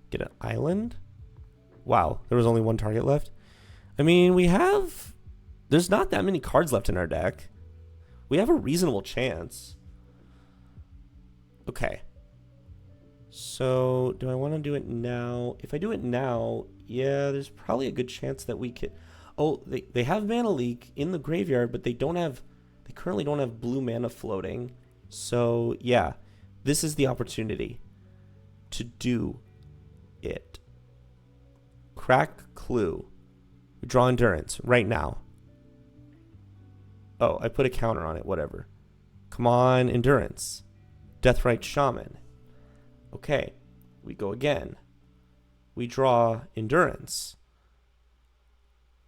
A: Get an island? Wow, there was only one target left. I mean, there's not that many cards left in our deck. We have a reasonable chance. Okay. So, do I want to do it now? If I do it now, yeah, there's probably a good chance that we could... Oh, they have Mana Leak in the graveyard, but they currently don't have blue mana floating. So, yeah, this is the opportunity to do it. Crack Clue. We draw Endurance right now. Oh, I put a counter on it, whatever. Come on, Endurance. Deathrite Shaman. Okay, we go again. We draw Endurance.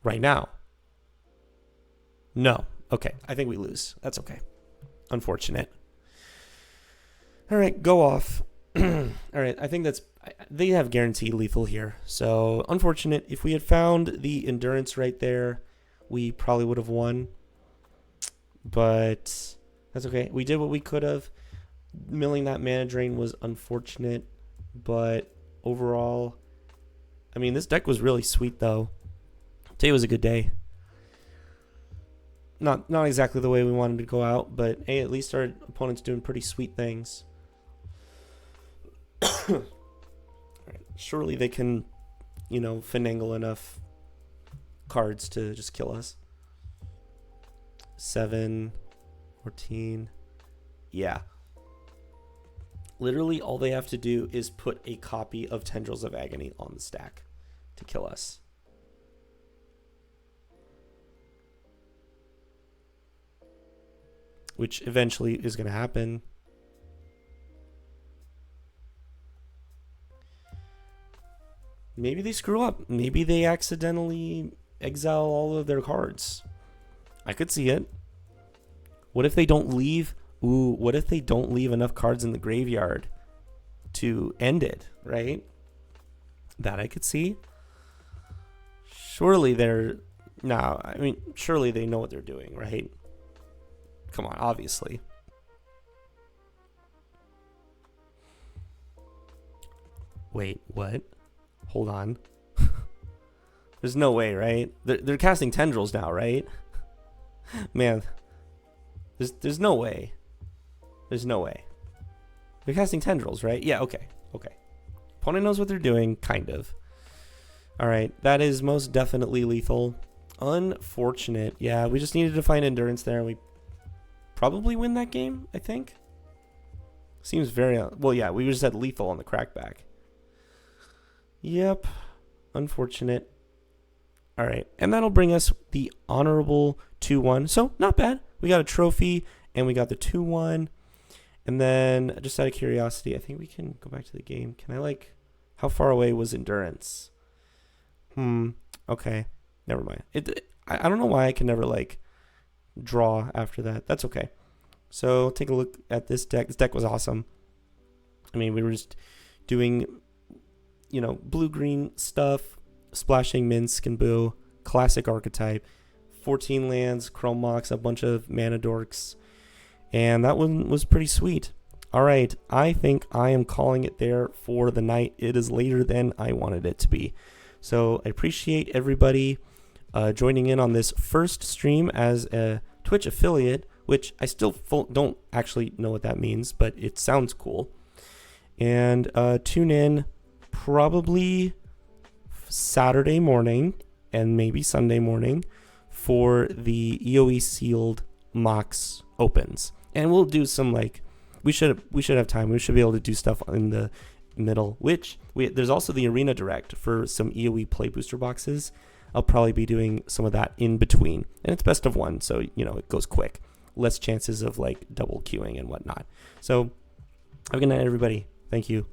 A: Right now. No. Okay, I think we lose. That's okay. Unfortunate. All right, go off. All right, I think they have guaranteed lethal here. So, unfortunate. If we had found the Endurance right there, we probably would have won. But that's okay. We did what we could have. Milling that mana drain was unfortunate, but overall, I mean, this deck was really sweet though. Today was a good day. Not exactly the way we wanted to go out, but hey, at least our opponent's doing pretty sweet things. Right. Surely they can, finagle enough cards to just kill us. 7, 14. Yeah. Literally, all they have to do is put a copy of Tendrils of Agony on the stack to kill us. Which eventually is going to happen. Maybe they screw up. Maybe they accidentally exile all of their cards. I could see it. What if they don't leave? Ooh, what if they don't leave enough cards in the graveyard to end it, right? That I could see. Surely surely they know what they're doing, right? Come on, obviously. Wait, what? Hold on. There's no way, right? They're casting tendrils now, right? Man, there's no way. There's no way. They're casting tendrils, right? Yeah, okay. Opponent knows what they're doing, kind of. All right, that is most definitely lethal. Unfortunate. Yeah, we just needed to find endurance there, and we probably win that game, I think. Seems very... well, yeah, we just had lethal on the crackback. Yep. Unfortunate. All right, and that'll bring us the honorable 2-1. So, not bad. We got a trophy, and we got the 2-1. And then, just out of curiosity, I think we can go back to the game. Can I, how far away was endurance? Okay. Never mind. I don't know why I can never, draw after that. That's okay. So, take a look at this deck. This deck was awesome. I mean, we were just doing, blue-green stuff, splashing Minsk and Boo, classic archetype, 14 lands, Chrome Mox, a bunch of mana dorks, and that one was pretty sweet. All right, I think I am calling it there for the night. It is later than I wanted it to be. So I appreciate everybody joining in on this first stream as a Twitch affiliate, which I still don't actually know what that means, but it sounds cool. And tune in probably Saturday morning and maybe Sunday morning for the EOE sealed Mox opens. And we'll do some we should have time. We should be able to do stuff in the middle, there's also the Arena Direct for some EOE play booster boxes. I'll probably be doing some of that in between. And it's best of one, so it goes quick. Less chances of double queuing and whatnot. So have a good night, everybody. Thank you.